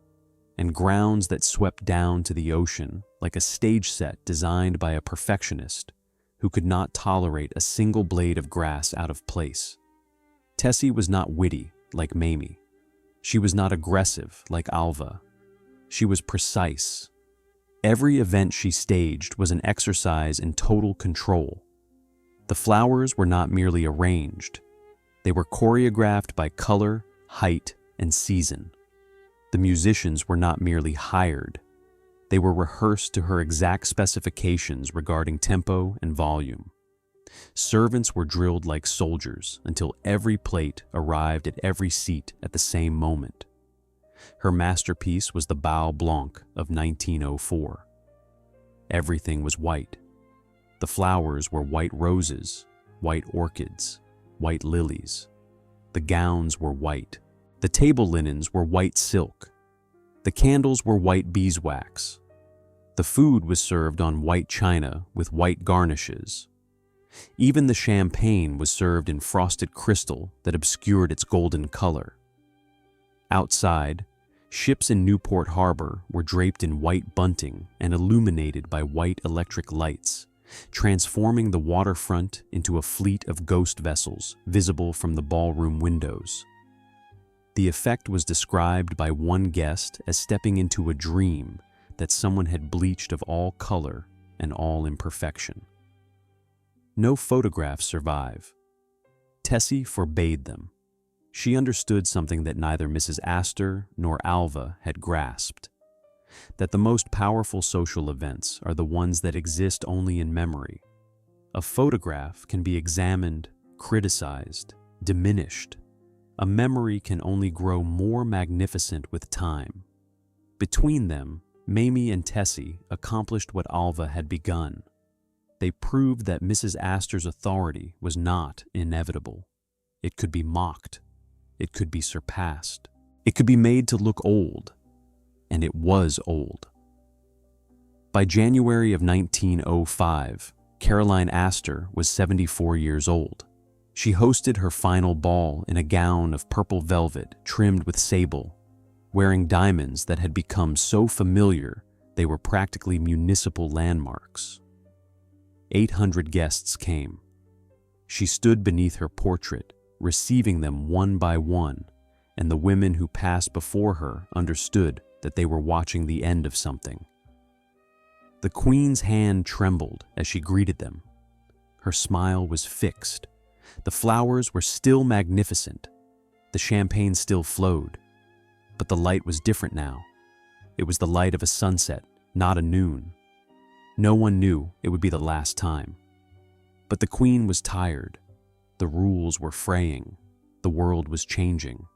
and grounds that swept down to the ocean like a stage set designed by a perfectionist who could not tolerate a single blade of grass out of place. Tessie was not witty like Mamie. She was not aggressive like Alva. She was precise. Every event she staged was an exercise in total control. The flowers were not merely arranged. They were choreographed by color, height, and season. The musicians were not merely hired. They were rehearsed to her exact specifications regarding tempo and volume. Servants were drilled like soldiers until every plate arrived at every seat at the same moment. Her masterpiece was the Bal Blanc of 1904. Everything was white. The flowers were white roses, white orchids, white lilies. The gowns were white. The table linens were white silk. The candles were white beeswax. The food was served on white china with white garnishes. Even the champagne was served in frosted crystal that obscured its golden color. Outside, ships in Newport Harbor were draped in white bunting and illuminated by white electric lights, transforming the waterfront into a fleet of ghost vessels visible from the ballroom windows. The effect was described by one guest as stepping into a dream that someone had bleached of all color and all imperfection. No photographs survive. Tessie forbade them. She understood something that neither Mrs. Astor nor Alva had grasped, that the most powerful social events are the ones that exist only in memory. A photograph can be examined, criticized, diminished. A memory can only grow more magnificent with time. Between them, Mamie and Tessie accomplished what Alva had begun. They proved that Mrs. Astor's authority was not inevitable. It could be mocked. It could be surpassed. It could be made to look old. And it was old. By January of 1905, Caroline Astor was 74 years old. She hosted her final ball in a gown of purple velvet trimmed with sable, wearing diamonds that had become so familiar they were practically municipal landmarks. 800 guests came. She stood beneath her portrait, receiving them one by one, and the women who passed before her understood that they were watching the end of something. The Queen's hand trembled as she greeted them. Her smile was fixed. The flowers were still magnificent. The champagne still flowed. But the light was different now. It was the light of a sunset, not a noon. No one knew it would be the last time. But the Queen was tired. The rules were fraying. The world was changing.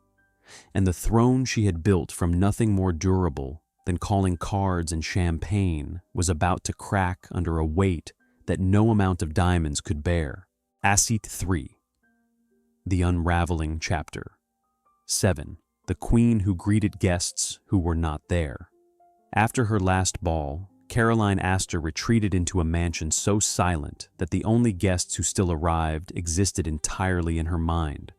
And the throne she had built from nothing more durable than calling cards and champagne was about to crack under a weight that no amount of diamonds could bear. Acte 3. The Unraveling Chapter. 7. The Queen who greeted guests who were not there. After her last ball, Caroline Astor retreated into a mansion so silent that the only guests who still arrived existed entirely in her mind.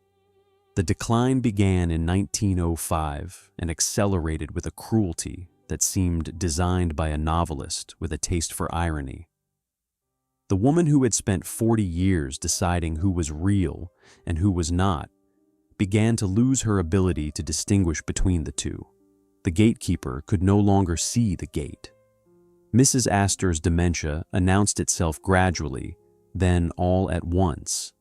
The decline began in 1905 and accelerated with a cruelty that seemed designed by a novelist with a taste for irony. The woman who had spent 40 years deciding who was real and who was not began to lose her ability to distinguish between the two. The gatekeeper could no longer see the gate. Mrs. Astor's dementia announced itself gradually, then all at once.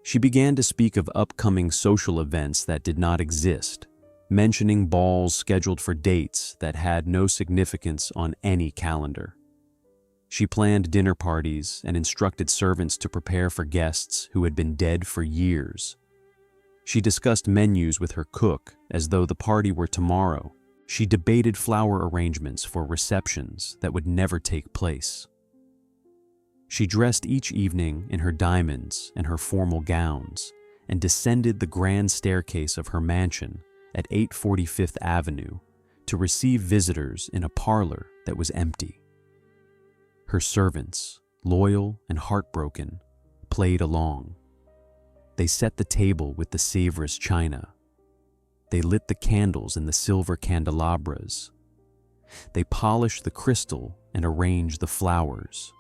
She began to speak of upcoming social events that did not exist, mentioning balls scheduled for dates that had no significance on any calendar. She planned dinner parties and instructed servants to prepare for guests who had been dead for years. She discussed menus with her cook as though the party were tomorrow. She debated flower arrangements for receptions that would never take place. She dressed each evening in her diamonds and her formal gowns and descended the grand staircase of her mansion at 845th Avenue to receive visitors in a parlor that was empty. Her servants, loyal and heartbroken, played along. They set the table with the Sèvres china. They lit the candles in the silver candelabras. They polished the crystal and arranged the flowers.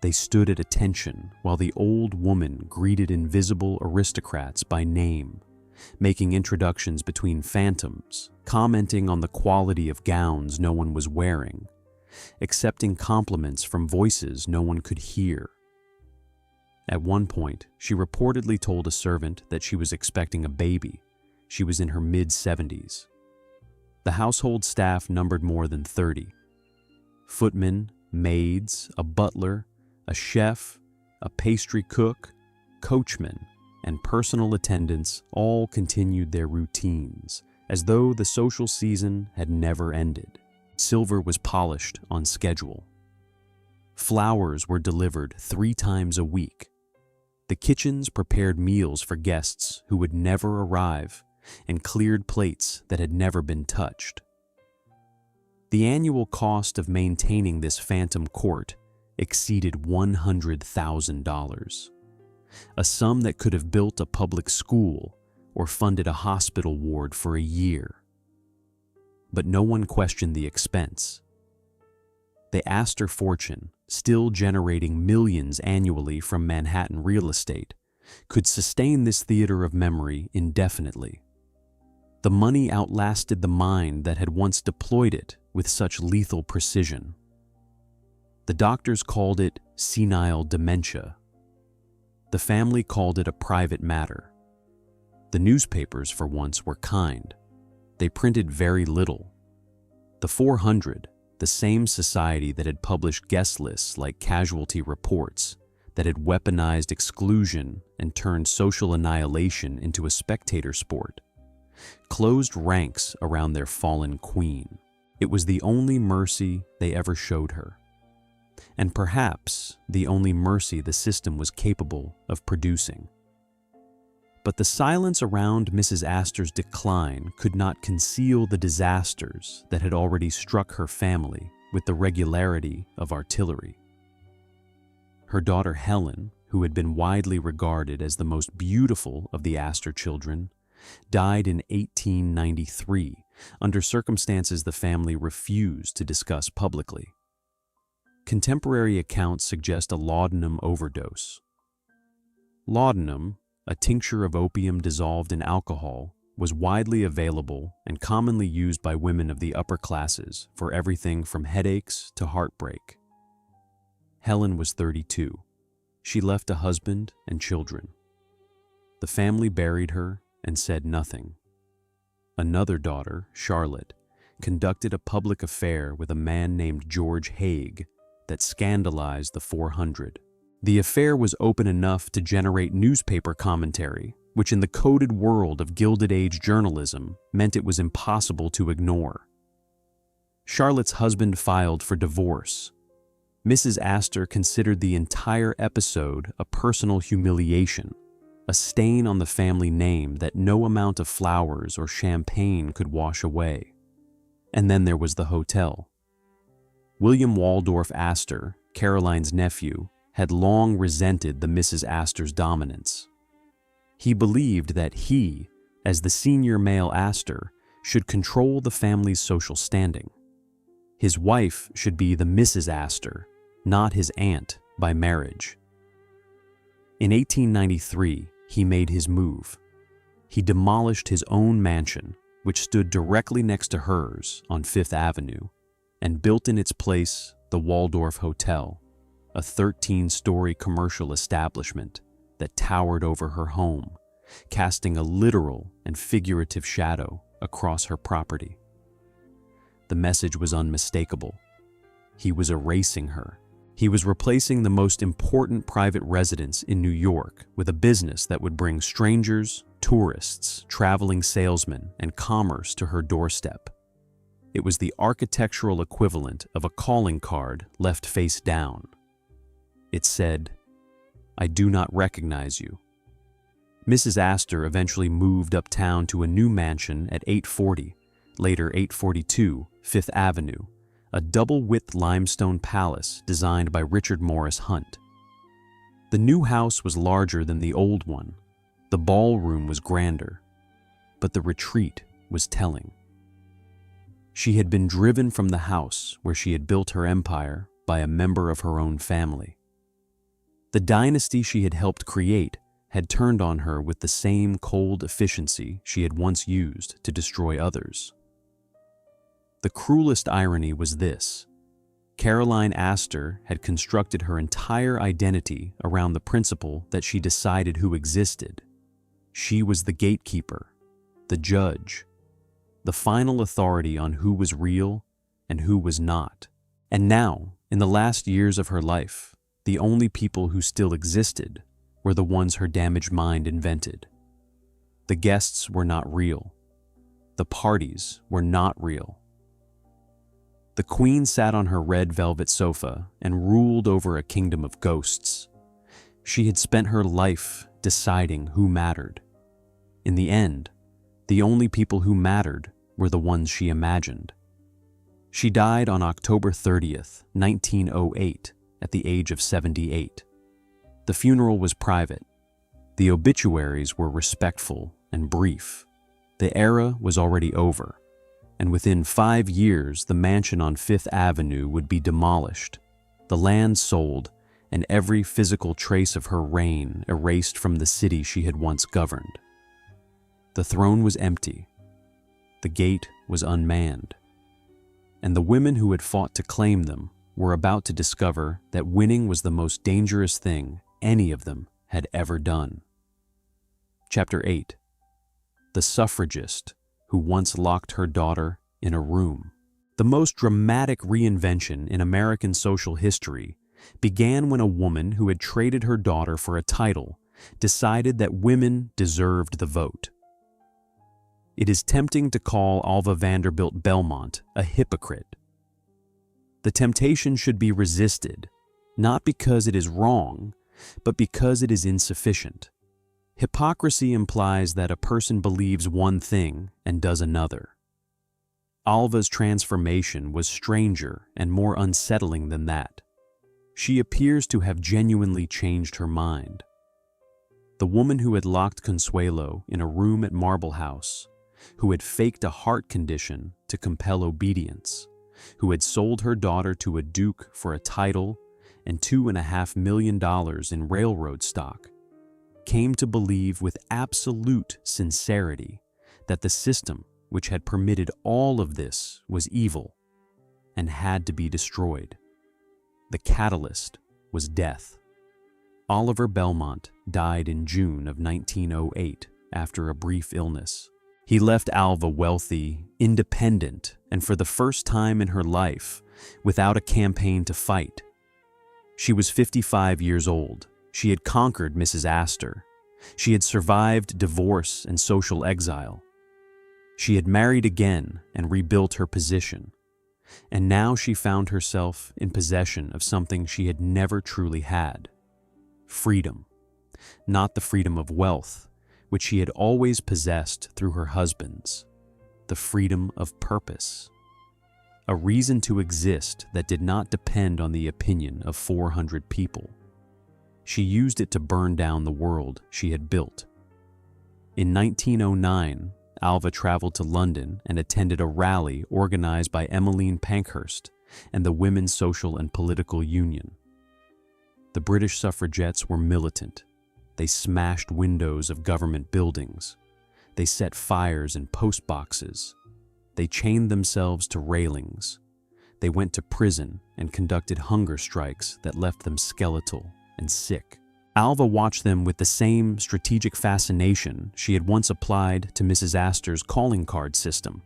They stood at attention while the old woman greeted invisible aristocrats by name, making introductions between phantoms, commenting on the quality of gowns no one was wearing, accepting compliments from voices no one could hear. At one point, she reportedly told a servant that she was expecting a baby. She was in her mid-70s. The household staff numbered more than 30. Footmen, maids, a butler, a chef, a pastry cook, coachmen, and personal attendants all continued their routines, as though the social season had never ended. Silver was polished on schedule. Flowers were delivered 3 times a week. The kitchens prepared meals for guests who would never arrive and cleared plates that had never been touched. The annual cost of maintaining this phantom court exceeded $100,000, a sum that could have built a public school or funded a hospital ward for a year. But no one questioned the expense. The Astor fortune, still generating millions annually from Manhattan real estate, could sustain this theater of memory indefinitely. The money outlasted the mind that had once deployed it with such lethal precision. The doctors called it senile dementia. The family called it a private matter. The newspapers, for once, were kind. They printed very little. The 400, the same society that had published guest lists like casualty reports, that had weaponized exclusion and turned social annihilation into a spectator sport, closed ranks around their fallen queen. It was the only mercy they ever showed her, and perhaps the only mercy the system was capable of producing. But the silence around Mrs. Astor's decline could not conceal the disasters that had already struck her family with the regularity of artillery. Her daughter Helen, who had been widely regarded as the most beautiful of the Astor children, died in 1893, under circumstances the family refused to discuss publicly. Contemporary accounts suggest a laudanum overdose. Laudanum, a tincture of opium dissolved in alcohol, was widely available and commonly used by women of the upper classes for everything from headaches to heartbreak. Helen was 32. She left a husband and children. The family buried her and said nothing. Another daughter, Charlotte, conducted a public affair with a man named George Haig that scandalized the 400. The affair was open enough to generate newspaper commentary, which in the coded world of Gilded Age journalism meant it was impossible to ignore. Charlotte's husband filed for divorce. Mrs. Astor considered the entire episode a personal humiliation, a stain on the family name that no amount of flowers or champagne could wash away. And then there was the hotel. William Waldorf Astor, Caroline's nephew, had long resented the Mrs. Astor's dominance. He believed that he, as the senior male Astor, should control the family's social standing. His wife should be the Mrs. Astor, not his aunt by marriage. In 1893, he made his move. He demolished his own mansion, which stood directly next to hers on Fifth Avenue, and built in its place the Waldorf Hotel, a 13-story commercial establishment that towered over her home, casting a literal and figurative shadow across her property. The message was unmistakable. He was erasing her. He was replacing the most important private residence in New York with a business that would bring strangers, tourists, traveling salesmen, and commerce to her doorstep. It was the architectural equivalent of a calling card left face down. It said, "I do not recognize you." Mrs. Astor eventually moved uptown to a new mansion at 840, later 842, Fifth Avenue, a double-width limestone palace designed by Richard Morris Hunt. The new house was larger than the old one. The ballroom was grander, but the retreat was telling. She had been driven from the house where she had built her empire by a member of her own family. The dynasty she had helped create had turned on her with the same cold efficiency she had once used to destroy others. The cruelest irony was this: Caroline Astor had constructed her entire identity around the principle that she decided who existed. She was the gatekeeper, the judge, the final authority on who was real and who was not. And now, in the last years of her life, the only people who still existed were the ones her damaged mind invented. The guests were not real. The parties were not real. The queen sat on her red velvet sofa and ruled over a kingdom of ghosts. She had spent her life deciding who mattered. In the end, the only people who mattered were the ones she imagined. She died on October 30th, 1908, at the age of 78. The funeral was private. The obituaries were respectful and brief. The era was already over, and within 5 years the mansion on Fifth Avenue would be demolished, the land sold, and every physical trace of her reign erased from the city she had once governed. The throne was empty. The gate was unmanned. And the women who had fought to claim them were about to discover that winning was the most dangerous thing any of them had ever done. Chapter 8. The suffragist who once locked her daughter in a room. The most dramatic reinvention in American social history began when a woman who had traded her daughter for a title decided that women deserved the vote. It is tempting to call Alva Vanderbilt Belmont a hypocrite. The temptation should be resisted, not because it is wrong, but because it is insufficient. Hypocrisy implies that a person believes one thing and does another. Alva's transformation was stranger and more unsettling than that. She appears to have genuinely changed her mind. The woman who had locked Consuelo in a room at Marble House, who had faked a heart condition to compel obedience, who had sold her daughter to a duke for a title and $2.5 million in railroad stock, came to believe with absolute sincerity that the system which had permitted all of this was evil and had to be destroyed. The catalyst was death. Oliver Belmont died in June of 1908 after a brief illness. He left Alva wealthy, independent, and for the first time in her life, without a campaign to fight. She was 55 years old. She had conquered Mrs. Astor. She had survived divorce and social exile. She had married again and rebuilt her position. And now she found herself in possession of something she had never truly had: freedom. Not the freedom of wealth, which she had always possessed through her husbands, the freedom of purpose. A reason to exist that did not depend on the opinion of 400 people. She used it to burn down the world she had built. In 1909, Alva traveled to London and attended a rally organized by Emmeline Pankhurst and the Women's Social and Political Union. The British suffragettes were militant. They smashed windows of government buildings. They set fires in post boxes. They chained themselves to railings. They went to prison and conducted hunger strikes that left them skeletal and sick. Alva watched them with the same strategic fascination she had once applied to Mrs. Astor's calling card system.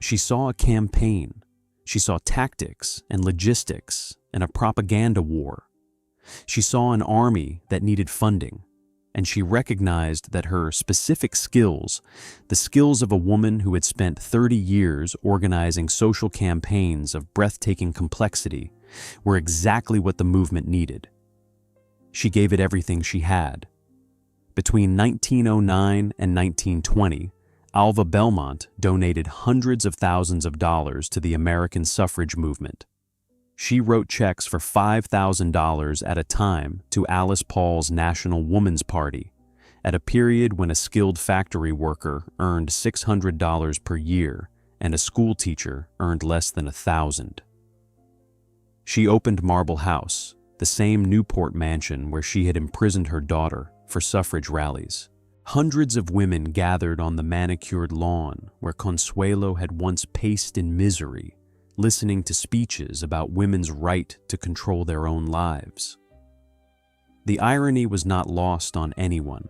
She saw a campaign. She saw tactics and logistics and a propaganda war. She saw an army that needed funding, and she recognized that her specific skills, the skills of a woman who had spent 30 years organizing social campaigns of breathtaking complexity, were exactly what the movement needed. She gave it everything she had. Between 1909 and 1920, Alva Belmont donated hundreds of thousands of dollars to the American suffrage movement. She wrote checks for $5,000 at a time to Alice Paul's National Woman's Party, at a period when a skilled factory worker earned $600 per year and a school teacher earned less than $1,000. She opened Marble House, the same Newport mansion where she had imprisoned her daughter, for suffrage rallies. Hundreds of women gathered on the manicured lawn where Consuelo had once paced in misery, listening to speeches about women's right to control their own lives. The irony was not lost on anyone.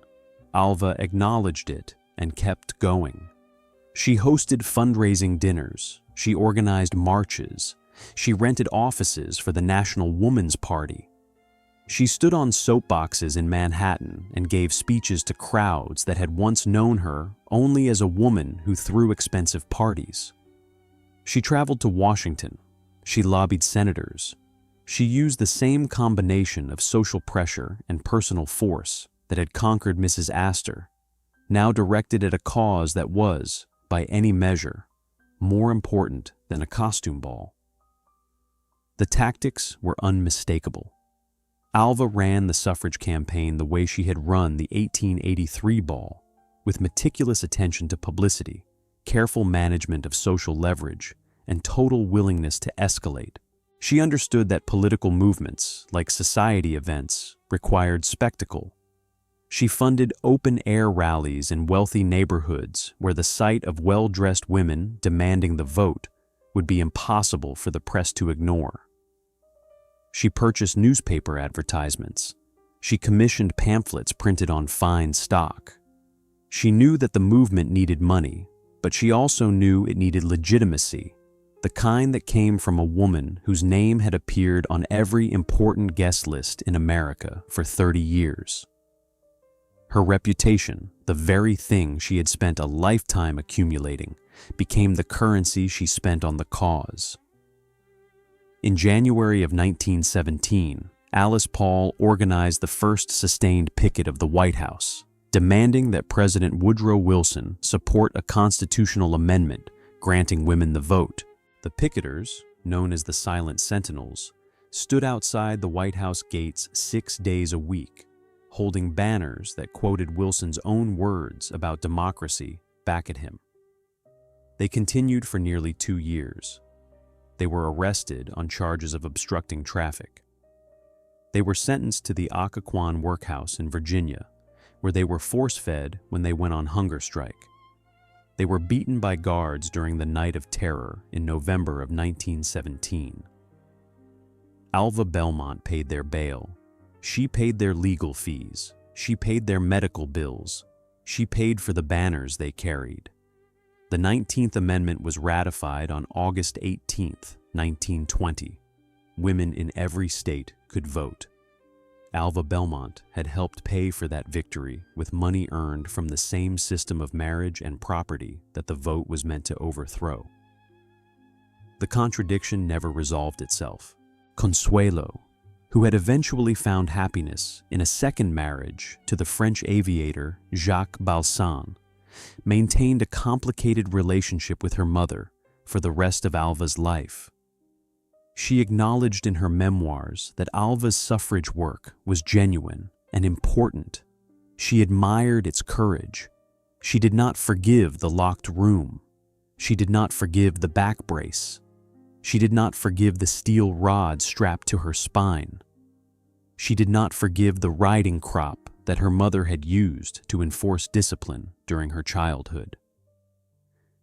Alva acknowledged it and kept going. She hosted fundraising dinners. She organized marches. She rented offices for the National Woman's Party. She stood on soapboxes in Manhattan and gave speeches to crowds that had once known her only as a woman who threw expensive parties. She traveled to Washington. She lobbied senators. She used the same combination of social pressure and personal force that had conquered Mrs. Astor, now directed at a cause that was, by any measure, more important than a costume ball. The tactics were unmistakable. Alva ran the suffrage campaign the way she had run the 1883 ball, with meticulous attention to publicity, careful management of social leverage, and total willingness to escalate. She understood that political movements, like society events, required spectacle. She funded open-air rallies in wealthy neighborhoods where the sight of well-dressed women demanding the vote would be impossible for the press to ignore. She purchased newspaper advertisements. She commissioned pamphlets printed on fine stock. She knew that the movement needed money, but she also knew it needed legitimacy, the kind that came from a woman whose name had appeared on every important guest list in America for 30 years. Her reputation, the very thing she had spent a lifetime accumulating, became the currency she spent on the cause. In January of 1917, Alice Paul organized the first sustained picket of the White House, demanding that President Woodrow Wilson support a constitutional amendment granting women the vote. The picketers, known as the Silent Sentinels, stood outside the White House gates 6 days a week, holding banners that quoted Wilson's own words about democracy back at him. They continued for nearly 2 years. They were arrested on charges of obstructing traffic. They were sentenced to the Occoquan workhouse in Virginia, where they were force-fed when they went on hunger strike. They were beaten by guards during the Night of Terror in November of 1917. Alva Belmont paid their bail. She paid their legal fees. She paid their medical bills. She paid for the banners they carried. The 19th Amendment was ratified on August 18, 1920. Women in every state could vote. Alva Belmont had helped pay for that victory with money earned from the same system of marriage and property that the vote was meant to overthrow. The contradiction never resolved itself. Consuelo, who had eventually found happiness in a second marriage to the French aviator Jacques Balsan, maintained a complicated relationship with her mother for the rest of Alva's life. She acknowledged in her memoirs that Alva's suffrage work was genuine and important. She admired its courage. She did not forgive the locked room. She did not forgive the back brace. She did not forgive the steel rod strapped to her spine. She did not forgive the riding crop that her mother had used to enforce discipline during her childhood.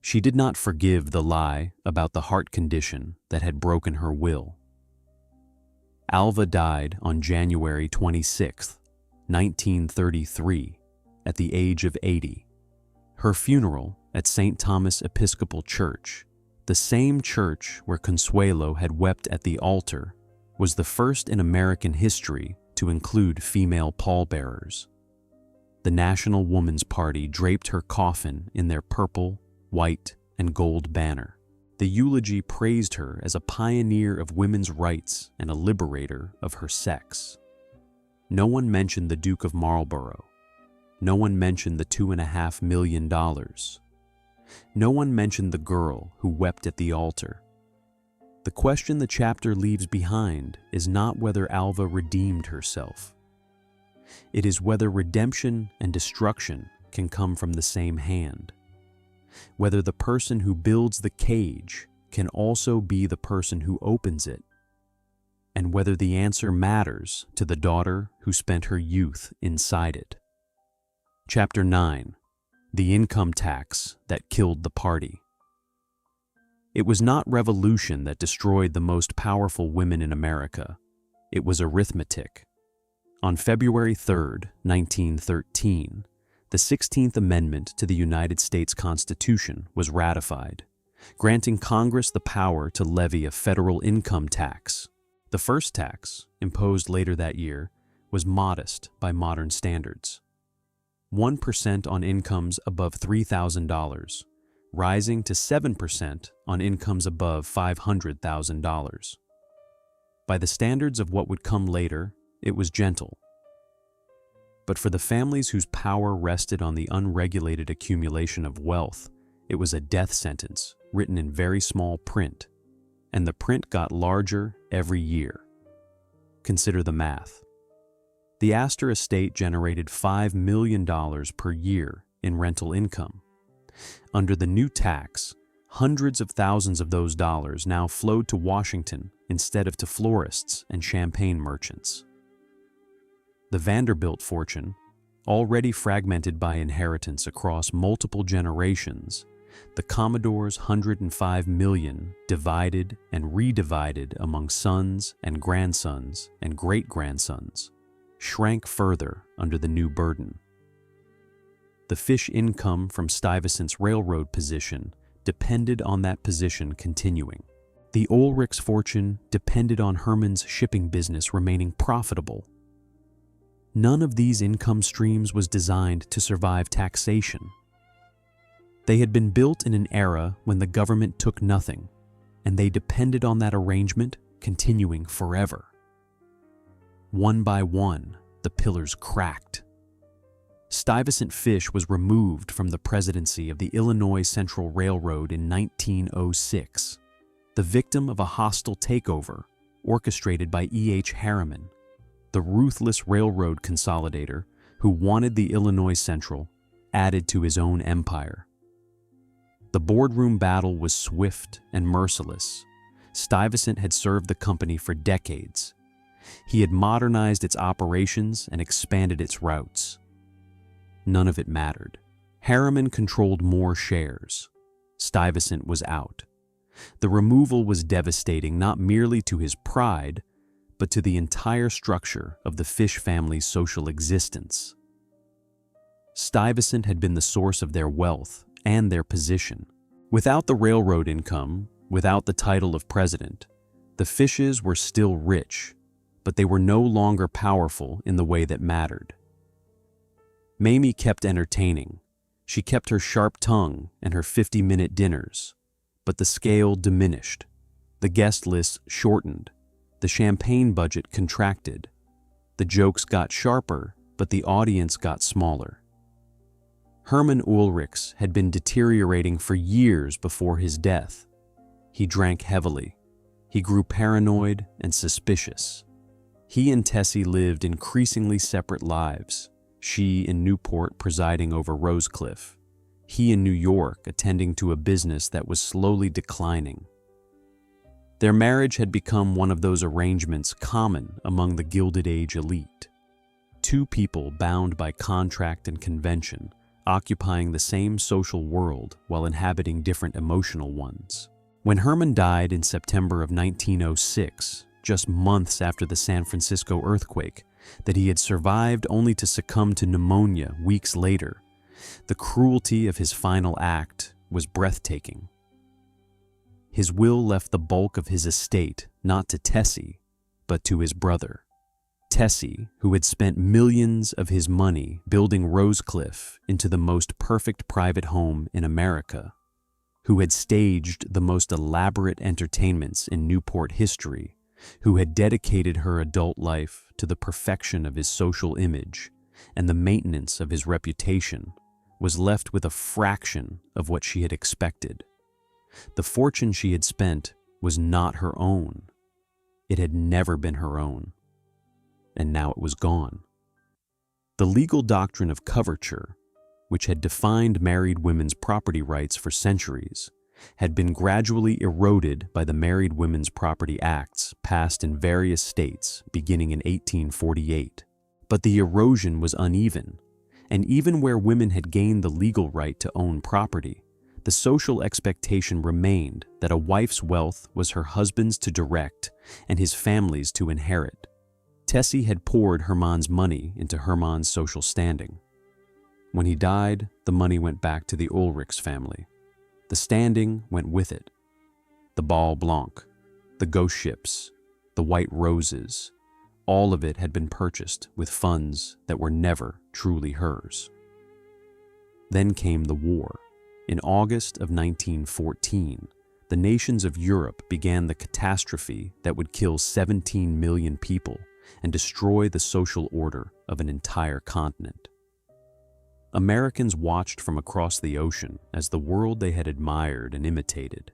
She did not forgive the lie about the heart condition that had broken her will. Alva died on January 26, 1933, at the age of 80. Her funeral at St. Thomas Episcopal Church, the same church where Consuelo had wept at the altar, was the first in American history to include female pallbearers. The National Woman's Party draped her coffin in their purple, white, and gold banner. The eulogy praised her as a pioneer of women's rights and a liberator of her sex. No one mentioned the Duke of Marlborough. No one mentioned the $2.5 million. No one mentioned the girl who wept at the altar. The question the chapter leaves behind is not whether Alva redeemed herself. It is whether redemption and destruction can come from the same hand. Whether the person who builds the cage can also be the person who opens it, and whether the answer matters to the daughter who spent her youth inside it. Chapter 9: The Income Tax That Killed the Party. It was not revolution that destroyed the most powerful women in America. It was arithmetic. On February 3, 1913, the 16th Amendment to the United States Constitution was ratified, granting Congress the power to levy a federal income tax. The first tax, imposed later that year, was modest by modern standards. 1% on incomes above $3,000, rising to 7% on incomes above $500,000. By the standards of what would come later, it was gentle. But for the families whose power rested on the unregulated accumulation of wealth, it was a death sentence written in very small print, and the print got larger every year. Consider the math. The Astor estate generated $5 million per year in rental income. Under the new tax, hundreds of thousands of those dollars now flowed to Washington instead of to florists and champagne merchants. The Vanderbilt fortune, already fragmented by inheritance across multiple generations, the Commodore's $105 million divided and redivided among sons and grandsons and great-grandsons, shrank further under the new burden. The Fish income from Stuyvesant's railroad position depended on that position continuing. The Oelrichs fortune depended on Herman's shipping business remaining profitable. None of these income streams was designed to survive taxation. They had been built in an era when the government took nothing, and they depended on that arrangement continuing forever. One by one, the pillars cracked. Stuyvesant Fish was removed from the presidency of the Illinois Central Railroad in 1906, the victim of a hostile takeover orchestrated by E. H. Harriman. the ruthless railroad consolidator who wanted the Illinois Central added to his own empire. The boardroom battle was swift and merciless. Stuyvesant had served the company for decades. He had modernized its operations and expanded its routes. None of it mattered. Harriman controlled more shares. Stuyvesant was out. The removal was devastating not merely to his pride, but to the entire structure of the Fish family's social existence. Stuyvesant had been the source of their wealth and their position. Without the railroad income, without the title of president, the Fishes were still rich, but they were no longer powerful in the way that mattered. Mamie kept entertaining. She kept her sharp tongue and her 50-minute dinners, but the scale diminished. The guest list shortened. The champagne budget contracted. The jokes got sharper, but the audience got smaller. Herman Oelrichs had been deteriorating for years before his death. He drank heavily. He grew paranoid and suspicious. He and Tessie lived increasingly separate lives, she in Newport presiding over Rosecliff, he in New York attending to a business that was slowly declining. Their marriage had become one of those arrangements common among the Gilded Age elite. Two people bound by contract and convention, occupying the same social world while inhabiting different emotional ones. When Herman died in September of 1906, just months after the San Francisco earthquake, that he had survived only to succumb to pneumonia weeks later, the cruelty of his final act was breathtaking. His will left the bulk of his estate not to Tessie, but to his brother. Tessie, who had spent millions of his money building Rosecliff into the most perfect private home in America, who had staged the most elaborate entertainments in Newport history, who had dedicated her adult life to the perfection of his social image and the maintenance of his reputation, was left with a fraction of what she had expected. The fortune she had spent was not her own. It had never been her own. And now it was gone. The legal doctrine of coverture, which had defined married women's property rights for centuries, had been gradually eroded by the Married Women's Property Acts passed in various states beginning in 1848. But the erosion was uneven, and even where women had gained the legal right to own property, the social expectation remained that a wife's wealth was her husband's to direct and his family's to inherit. Tessie had poured Herman's money into Herman's social standing. When he died, the money went back to the Oelrichs family. The standing went with it. The Ball Blanc, the ghost ships, the white roses, all of it had been purchased with funds that were never truly hers. Then came the war. In August of 1914, the nations of Europe began the catastrophe that would kill 17 million people and destroy the social order of an entire continent. Americans watched from across the ocean as the world they had admired and imitated,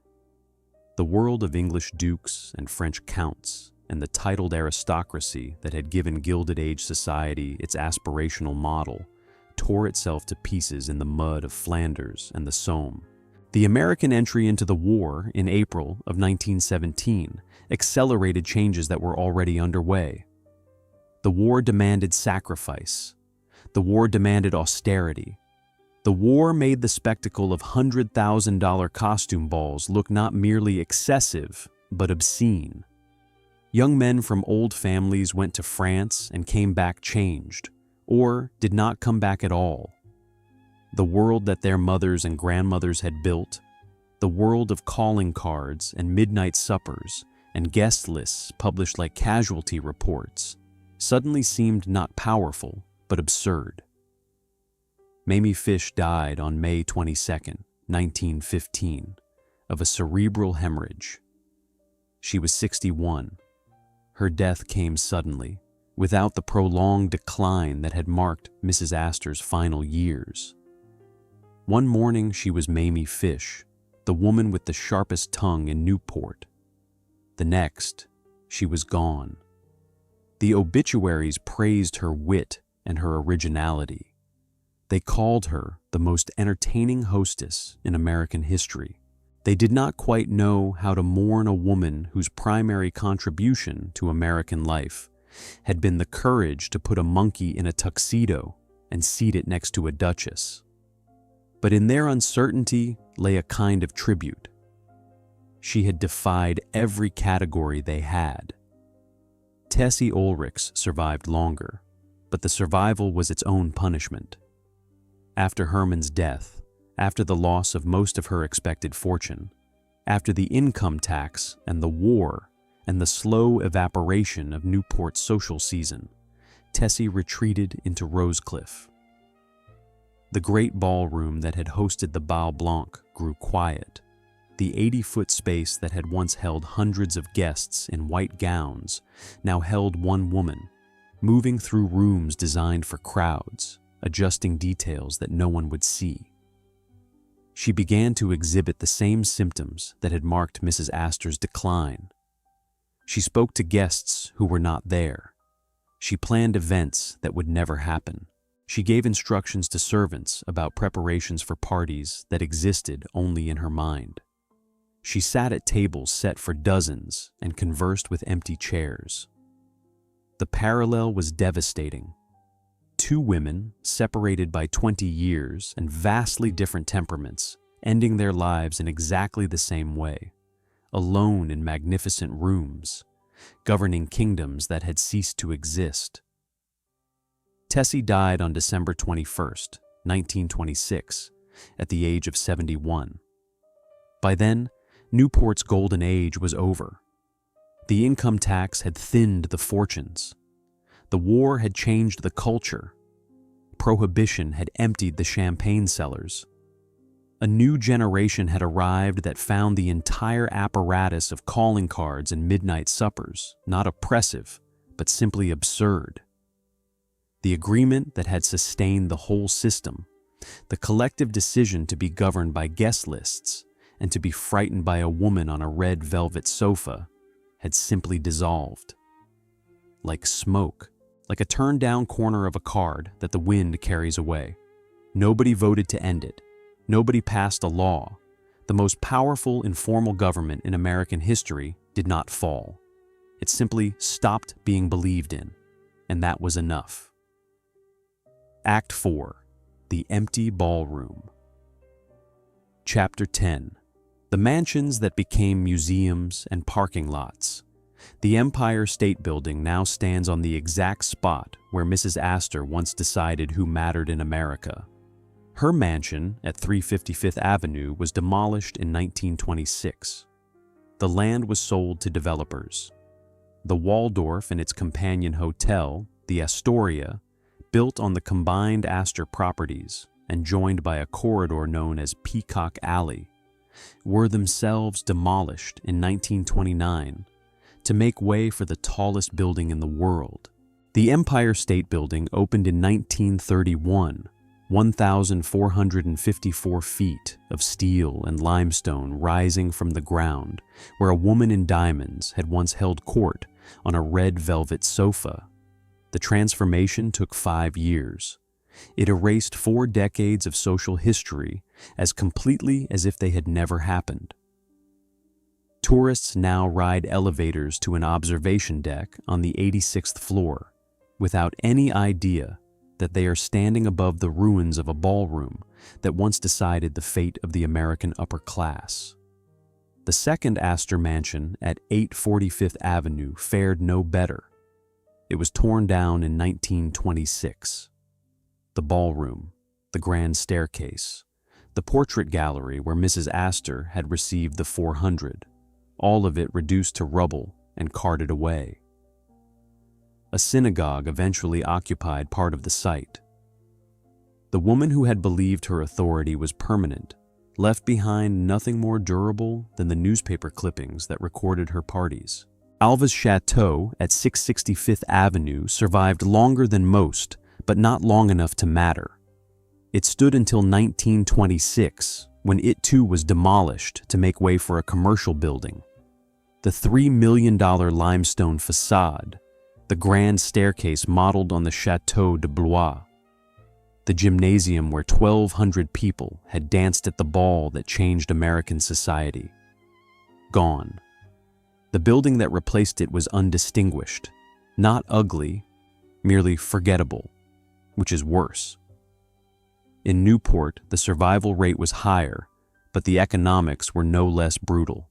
the world of English dukes and French counts and the titled aristocracy that had given Gilded Age society its aspirational model, tore itself to pieces in the mud of Flanders and the Somme. The American entry into the war in April of 1917 accelerated changes that were already underway. The war demanded sacrifice. The war demanded austerity. The war made the spectacle of $100,000 costume balls look not merely excessive, but obscene. Young men from old families went to France and came back changed, or did not come back at all. The world that their mothers and grandmothers had built, the world of calling cards and midnight suppers and guest lists published like casualty reports, suddenly seemed not powerful, but absurd. Mamie Fish died on May 22, 1915, of a cerebral hemorrhage. She was 61. Her death came suddenly, without the prolonged decline that had marked Mrs. Astor's final years. One morning she was Mamie Fish, the woman with the sharpest tongue in Newport. The next, she was gone. The obituaries praised her wit and her originality. They called her the most entertaining hostess in American history. They did not quite know how to mourn a woman whose primary contribution to American life had been the courage to put a monkey in a tuxedo and seat it next to a duchess. But in their uncertainty lay a kind of tribute. She had defied every category they had. Tessie Oelrichs survived longer, but the survival was its own punishment. After Herman's death, after the loss of most of her expected fortune, after the income tax and the war and the slow evaporation of Newport's social season, Tessie retreated into Rosecliff. The great ballroom that had hosted the Bal Blanc grew quiet. The 80-foot space that had once held hundreds of guests in white gowns now held one woman, moving through rooms designed for crowds, adjusting details that no one would see. She began to exhibit the same symptoms that had marked Mrs. Astor's decline. She spoke to guests who were not there. She planned events that would never happen. She gave instructions to servants about preparations for parties that existed only in her mind. She sat at tables set for dozens and conversed with empty chairs. The parallel was devastating. Two women, separated by 20 years and vastly different temperaments, ending their lives in exactly the same way, alone in magnificent rooms, governing kingdoms that had ceased to exist. Tessie died on December 21st, 1926, at the age of 71. By then, Newport's golden age was over. The income tax had thinned the fortunes. The war had changed the culture. Prohibition had emptied the champagne cellars. A new generation had arrived that found the entire apparatus of calling cards and midnight suppers not oppressive, but simply absurd. The agreement that had sustained the whole system, the collective decision to be governed by guest lists and to be frightened by a woman on a red velvet sofa, had simply dissolved. Like smoke, like a turned-down corner of a card that the wind carries away. Nobody voted to end it. Nobody passed a law. The most powerful informal government in American history did not fall. It simply stopped being believed in, and that was enough. Act 4. The Empty Ballroom. Chapter 10. The mansions that became museums and parking lots. The Empire State Building now stands on the exact spot where Mrs. Astor once decided who mattered in America. Her mansion at 355th Avenue was demolished in 1926. The land was sold to developers. The Waldorf and its companion hotel, the Astoria, built on the combined Astor properties and joined by a corridor known as Peacock Alley, were themselves demolished in 1929 to make way for the tallest building in the world. The Empire State Building opened in 1931, 1,454 feet of steel and limestone rising from the ground, where a woman in diamonds had once held court on a red velvet sofa. The transformation took 5 years. It erased 4 decades of social history as completely as if they had never happened. Tourists now ride elevators to an observation deck on the 86th floor without any idea that they are standing above the ruins of a ballroom that once decided the fate of the American upper class. The second Astor mansion at 845th Avenue fared no better. It was torn down in 1926. The ballroom, the grand staircase, the portrait gallery where Mrs. Astor had received the 400, all of it reduced to rubble and carted away. A synagogue eventually occupied part of the site. The woman who had believed her authority was permanent left behind nothing more durable than the newspaper clippings that recorded her parties. Alva's chateau at 665th Avenue survived longer than most, but not long enough to matter. It stood until 1926, when it too was demolished to make way for a commercial building. The $3 million limestone facade, the grand staircase modeled on the Château de Blois, the gymnasium where 1,200 people had danced at the ball that changed American society. Gone. The building that replaced it was undistinguished, not ugly, merely forgettable, which is worse. In Newport, the survival rate was higher, but the economics were no less brutal.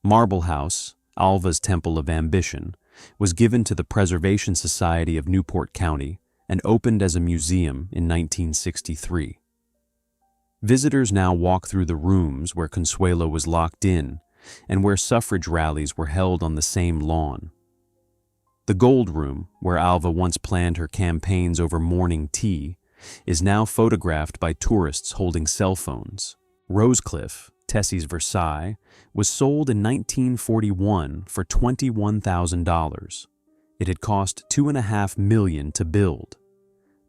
Marble House, Alva's Temple of Ambition, was given to the Preservation Society of Newport County and opened as a museum in 1963. Visitors now walk through the rooms where Consuelo was locked in and where suffrage rallies were held on the same lawn. The Gold Room, where Alva once planned her campaigns over morning tea, is now photographed by tourists holding cell phones. Rosecliff, Tessie's Versailles, was sold in 1941 for $21,000. It had cost $2.5 million to build.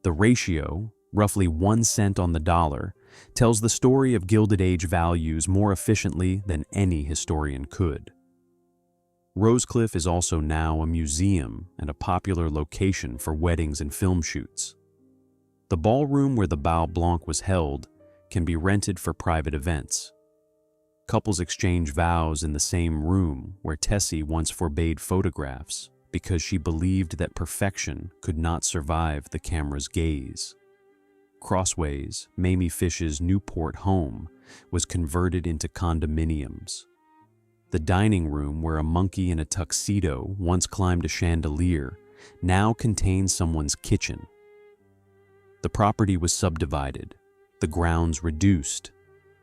The ratio, roughly 1 cent on the dollar, tells the story of Gilded Age values more efficiently than any historian could. Rosecliff is also now a museum and a popular location for weddings and film shoots. The ballroom where the Bal Blanc was held can be rented for private events. Couples exchange vows in the same room where Tessie once forbade photographs because she believed that perfection could not survive the camera's gaze. Crossways, Mamie Fish's Newport home, was converted into condominiums. The dining room where a monkey in a tuxedo once climbed a chandelier now contains someone's kitchen. The property was subdivided, the grounds reduced,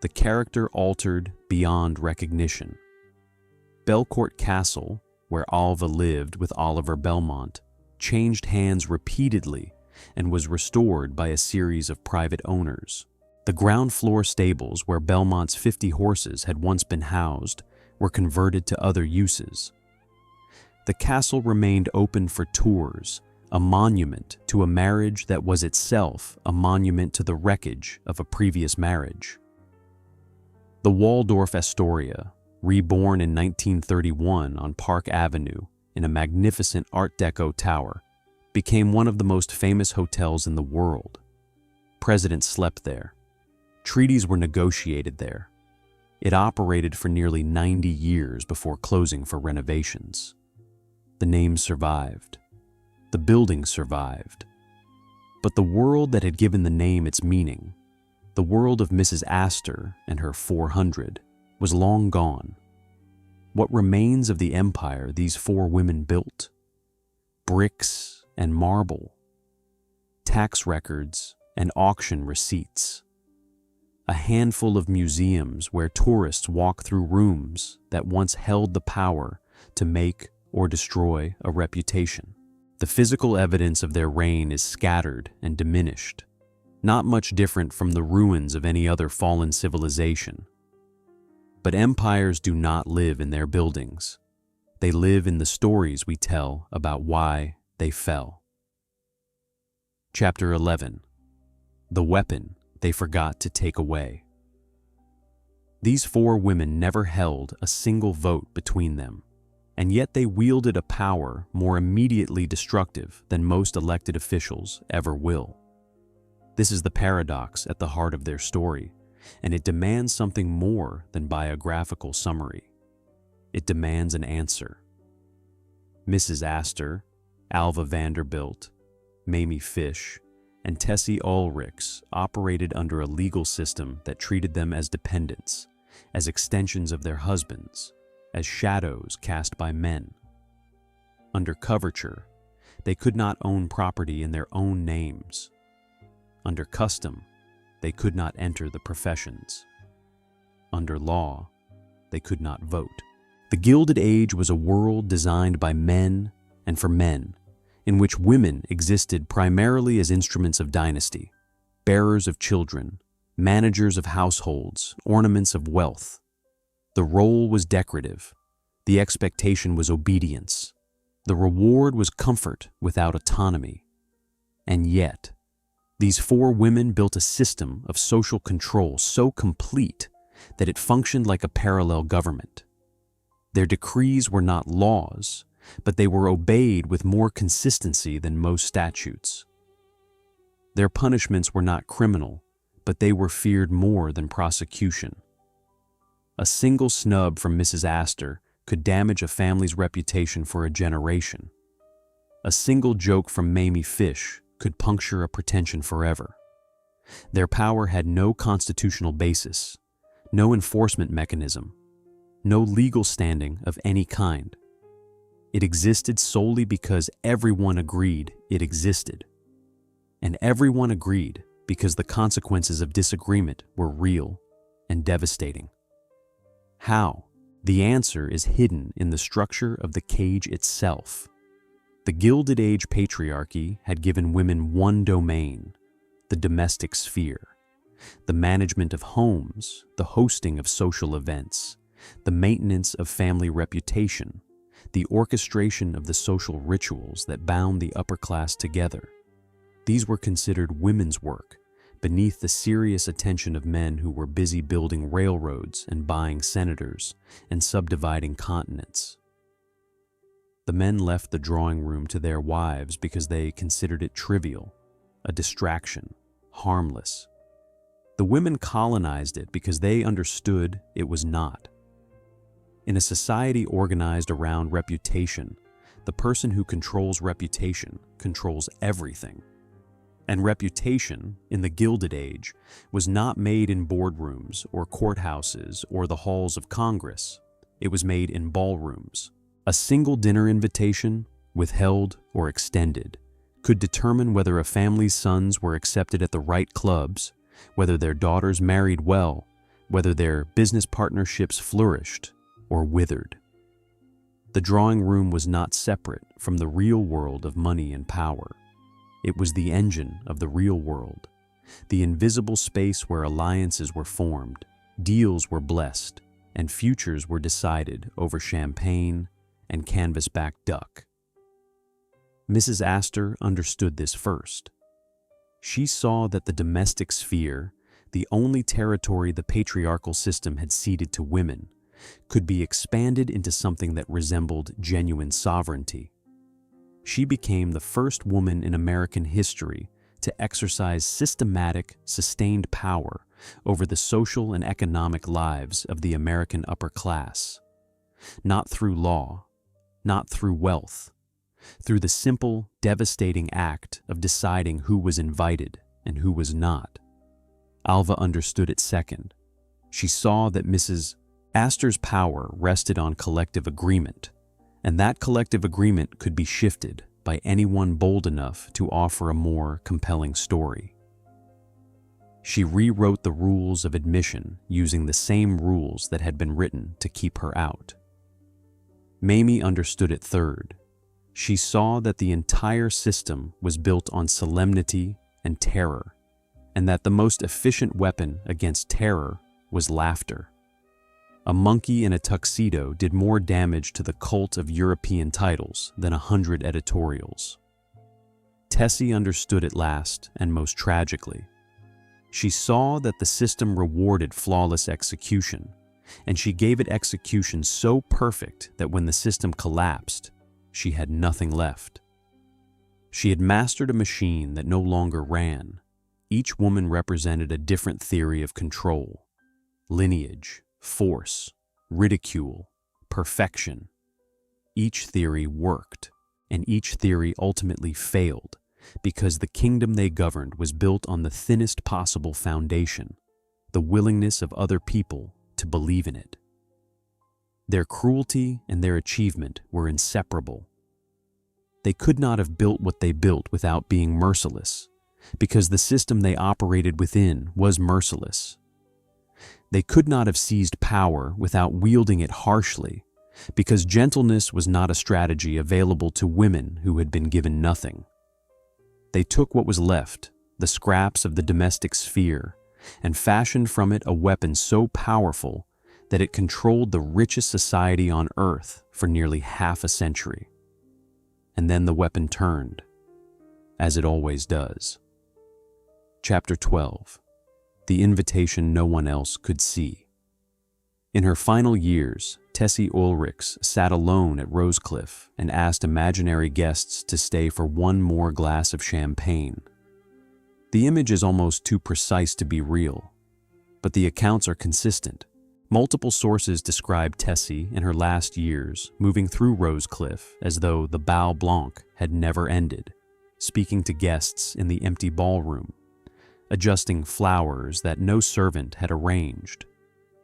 the character altered beyond recognition. Belcourt Castle, where Alva lived with Oliver Belmont, changed hands repeatedly and was restored by a series of private owners. The ground floor stables where Belmont's 50 horses had once been housed were converted to other uses. The castle remained open for tours, a monument to a marriage that was itself a monument to the wreckage of a previous marriage. The Waldorf Astoria, reborn in 1931 on Park Avenue in a magnificent Art Deco tower, became one of the most famous hotels in the world. Presidents slept there. Treaties were negotiated there. It operated for nearly 90 years before closing for renovations. The name survived. The building survived. But the world that had given the name its meaning, the world of Mrs. Astor and her 400, was long gone. What remains of the empire these 4 women built? Bricks and marble, tax records and auction receipts. A handful of museums where tourists walk through rooms that once held the power to make or destroy a reputation. The physical evidence of their reign is scattered and diminished, not much different from the ruins of any other fallen civilization. But empires do not live in their buildings. They live in the stories we tell about why they fell. Chapter 11. The Weapon They Forgot to Take Away. These 4 women never held a single vote between them, and yet they wielded a power more immediately destructive than most elected officials ever will. This is the paradox at the heart of their story, and it demands something more than biographical summary. It demands an answer. Mrs. Astor, Alva Vanderbilt, Mamie Fish, and Tessie Oelrichs operated under a legal system that treated them as dependents, as extensions of their husbands, as shadows cast by men. Under coverture, they could not own property in their own names. Under custom, they could not enter the professions. Under law, they could not vote. The Gilded Age was a world designed by men and for men, in which women existed primarily as instruments of dynasty, bearers of children, managers of households, ornaments of wealth. The role was decorative. The expectation was obedience. The reward was comfort without autonomy. And yet, these 4 women built a system of social control so complete that it functioned like a parallel government. Their decrees were not laws, but they were obeyed with more consistency than most statutes. Their punishments were not criminal, but they were feared more than prosecution. A single snub from Mrs. Astor could damage a family's reputation for a generation. A single joke from Mamie Fish could puncture a pretension forever. Their power had no constitutional basis, no enforcement mechanism, no legal standing of any kind. It existed solely because everyone agreed it existed. And everyone agreed because the consequences of disagreement were real and devastating. How? The answer is hidden in the structure of the cage itself. The Gilded Age patriarchy had given women one domain, the domestic sphere, the management of homes, the hosting of social events, the maintenance of family reputation, the orchestration of the social rituals that bound the upper class together. These were considered women's work, beneath the serious attention of men who were busy building railroads and buying senators and subdividing continents. The men left the drawing room to their wives because they considered it trivial, a distraction, harmless. The women colonized it because they understood it was not. In a society organized around reputation, the person who controls reputation controls everything. And reputation, in the Gilded Age, was not made in boardrooms or courthouses or the halls of Congress. It was made in ballrooms. A single dinner invitation, withheld or extended, could determine whether a family's sons were accepted at the right clubs, whether their daughters married well, whether their business partnerships flourished or withered. The drawing room was not separate from the real world of money and power. It was the engine of the real world, the invisible space where alliances were formed, deals were blessed, and futures were decided over champagne and canvas-back duck. Mrs. Astor understood this first. She saw that the domestic sphere, the only territory the patriarchal system had ceded to women, could be expanded into something that resembled genuine sovereignty. She became the first woman in American history to exercise systematic, sustained power over the social and economic lives of the American upper class. Not through law, not through wealth, through the simple, devastating act of deciding who was invited and who was not. Alva understood it second. She saw that Mrs. Astor's power rested on collective agreement, and that collective agreement could be shifted by anyone bold enough to offer a more compelling story. She rewrote the rules of admission using the same rules that had been written to keep her out. Mamie understood it third. She saw that the entire system was built on solemnity and terror, and that the most efficient weapon against terror was laughter. A monkey in a tuxedo did more damage to the cult of European titles than 100 editorials. Tessie understood it last and most tragically. She saw that the system rewarded flawless execution, and she gave it execution so perfect that when the system collapsed, she had nothing left. She had mastered a machine that no longer ran. Each woman represented a different theory of control: lineage, force, ridicule, perfection. Each theory worked, and each theory ultimately failed because the kingdom they governed was built on the thinnest possible foundation, the willingness of other people to believe in it. Their cruelty and their achievement were inseparable. They could not have built what they built without being merciless, because the system they operated within was merciless. They could not have seized power without wielding it harshly, because gentleness was not a strategy available to women who had been given nothing. They took what was left, the scraps of the domestic sphere, and fashioned from it a weapon so powerful that it controlled the richest society on earth for nearly half a century. And then the weapon turned, as it always does. Chapter 12. The invitation no one else could see. In her final years, Tessie Oelrichs sat alone at Rosecliff and asked imaginary guests to stay for one more glass of champagne. The image is almost too precise to be real, but the accounts are consistent. Multiple sources describe Tessie in her last years moving through Rosecliff as though the bal blanc had never ended, speaking to guests in the empty ballroom, adjusting flowers that no servant had arranged,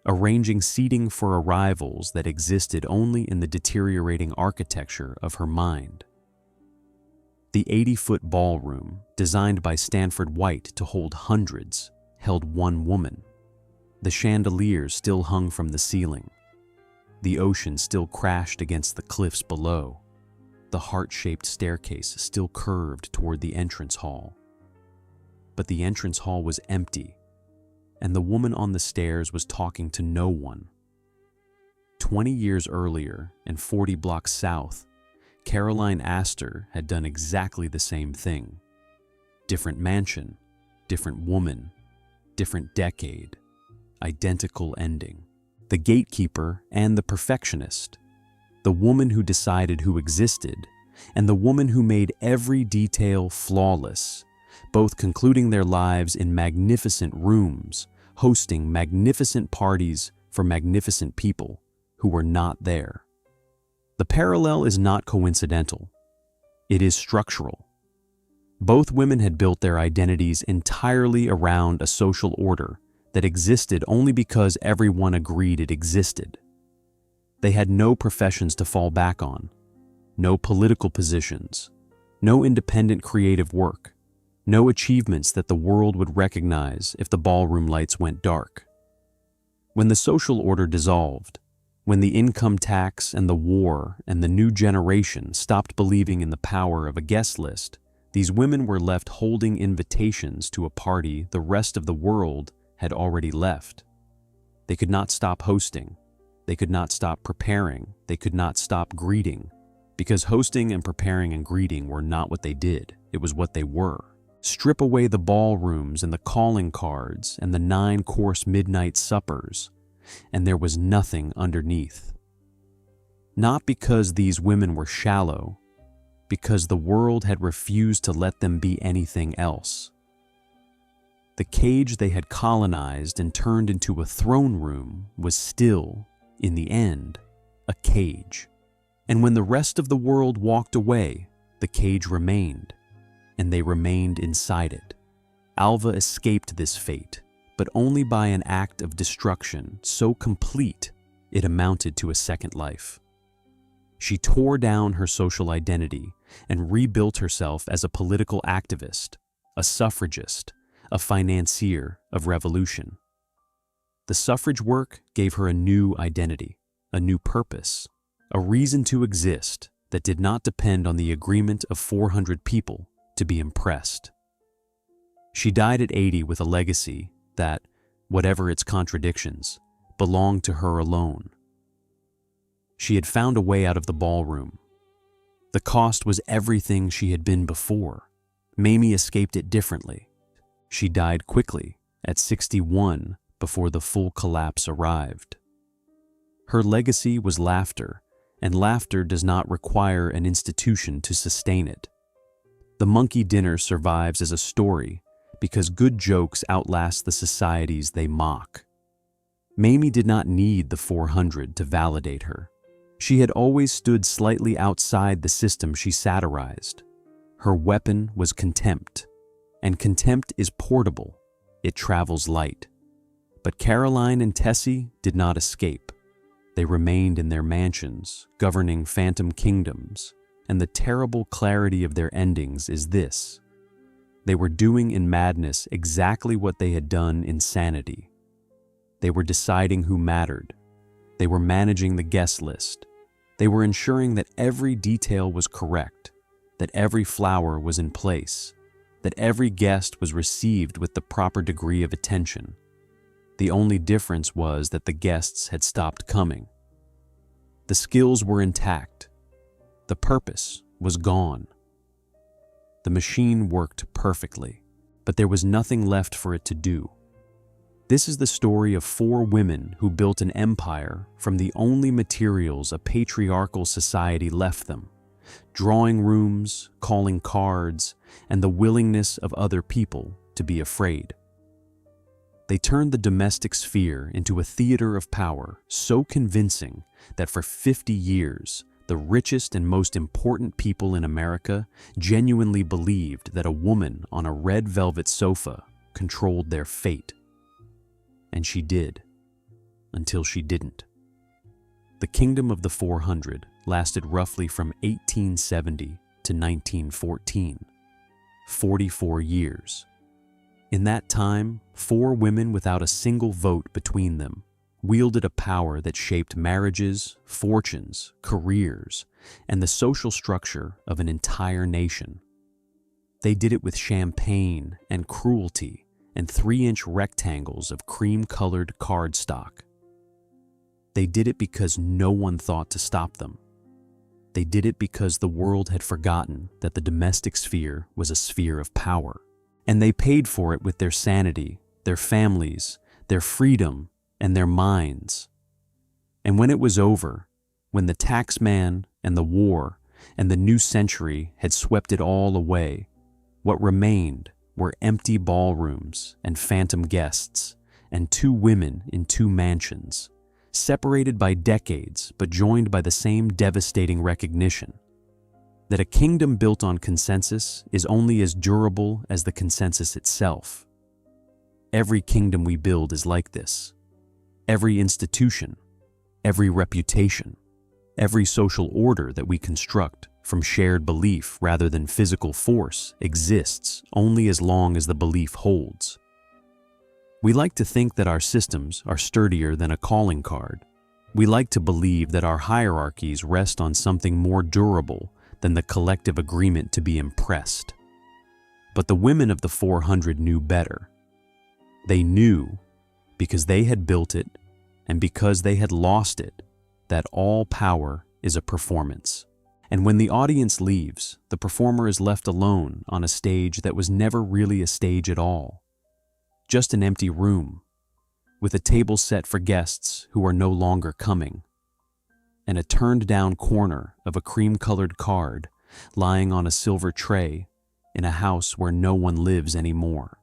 arranging seating for arrivals that existed only in the deteriorating architecture of her mind. The 80-foot ballroom, designed by Stanford White to hold hundreds, held one woman. The chandeliers still hung from the ceiling. The ocean still crashed against the cliffs below. The heart-shaped staircase still curved toward the entrance hall. But the entrance hall was empty, and the woman on the stairs was talking to no one. 20 years earlier, and 40 blocks south, Caroline Astor had done exactly the same thing. Different mansion, different woman, different decade, identical ending. The gatekeeper and the perfectionist, the woman who decided who existed, and the woman who made every detail flawless, both concluding their lives in magnificent rooms, hosting magnificent parties for magnificent people who were not there. The parallel is not coincidental. It is structural. Both women had built their identities entirely around a social order that existed only because everyone agreed it existed. They had no professions to fall back on, no political positions, no independent creative work, no achievements that the world would recognize if the ballroom lights went dark. When the social order dissolved, when the income tax and the war and the new generation stopped believing in the power of a guest list, these women were left holding invitations to a party the rest of the world had already left. They could not stop hosting. They could not stop preparing. They could not stop greeting, because hosting and preparing and greeting were not what they did. It was what they were. Strip away the ballrooms and the calling cards and the 9-course midnight suppers, and there was nothing underneath. Not because these women were shallow, because the world had refused to let them be anything else. The cage they had colonized and turned into a throne room was still, in the end, a cage. And when the rest of the world walked away, the cage remained, and they remained inside it. Alva escaped this fate, but only by an act of destruction so complete it amounted to a second life. She tore down her social identity and rebuilt herself as a political activist, a suffragist, a financier of revolution. The suffrage work gave her a new identity, a new purpose, a reason to exist that did not depend on the agreement of 400 people to be impressed. She died at 80 with a legacy that, whatever its contradictions, belonged to her alone. She had found a way out of the ballroom. The cost was everything she had been before. Mamie escaped it differently. She died quickly, at 61, before the full collapse arrived. Her legacy was laughter, and laughter does not require an institution to sustain it. The monkey dinner survives as a story because good jokes outlast the societies they mock. Mamie did not need the 400 to validate her. She had always stood slightly outside the system she satirized. Her weapon was contempt, and contempt is portable. It travels light. But Caroline and Tessie did not escape. They remained in their mansions, governing phantom kingdoms, and the terrible clarity of their endings is this: they were doing in madness exactly what they had done in sanity. They were deciding who mattered. They were managing the guest list. They were ensuring that every detail was correct, that every flower was in place, that every guest was received with the proper degree of attention. The only difference was that the guests had stopped coming. The skills were intact. The purpose was gone. The machine worked perfectly, but there was nothing left for it to do. This is the story of four women who built an empire from the only materials a patriarchal society left them: drawing rooms, calling cards, and the willingness of other people to be afraid. They turned the domestic sphere into a theater of power so convincing that for 50 years, the richest and most important people in America genuinely believed that a woman on a red velvet sofa controlled their fate. And she did, until she didn't. The Kingdom of the 400 lasted roughly from 1870 to 1914, 44 years. In that time, four women without a single vote between them wielded a power that shaped marriages, fortunes, careers, and the social structure of an entire nation. They did it with champagne and cruelty and 3-inch rectangles of cream-colored cardstock. They did it because no one thought to stop them. They did it because the world had forgotten that the domestic sphere was a sphere of power. And they paid for it with their sanity, their families, their freedom, and their minds. And when it was over, when the tax man and the war and the new century had swept it all away, what remained were empty ballrooms and phantom guests and two women in two mansions, separated by decades but joined by the same devastating recognition that a kingdom built on consensus is only as durable as the consensus itself. Every kingdom we build is like this. Every institution, every reputation, every social order that we construct from shared belief rather than physical force exists only as long as the belief holds. We like to think that our systems are sturdier than a calling card. We like to believe that our hierarchies rest on something more durable than the collective agreement to be impressed. But the women of the 400 knew better. They knew, because they had built it and because they had lost it, that all power is a performance. And when the audience leaves, the performer is left alone on a stage that was never really a stage at all. Just an empty room, with a table set for guests who are no longer coming, and a turned-down corner of a cream-colored card lying on a silver tray in a house where no one lives anymore.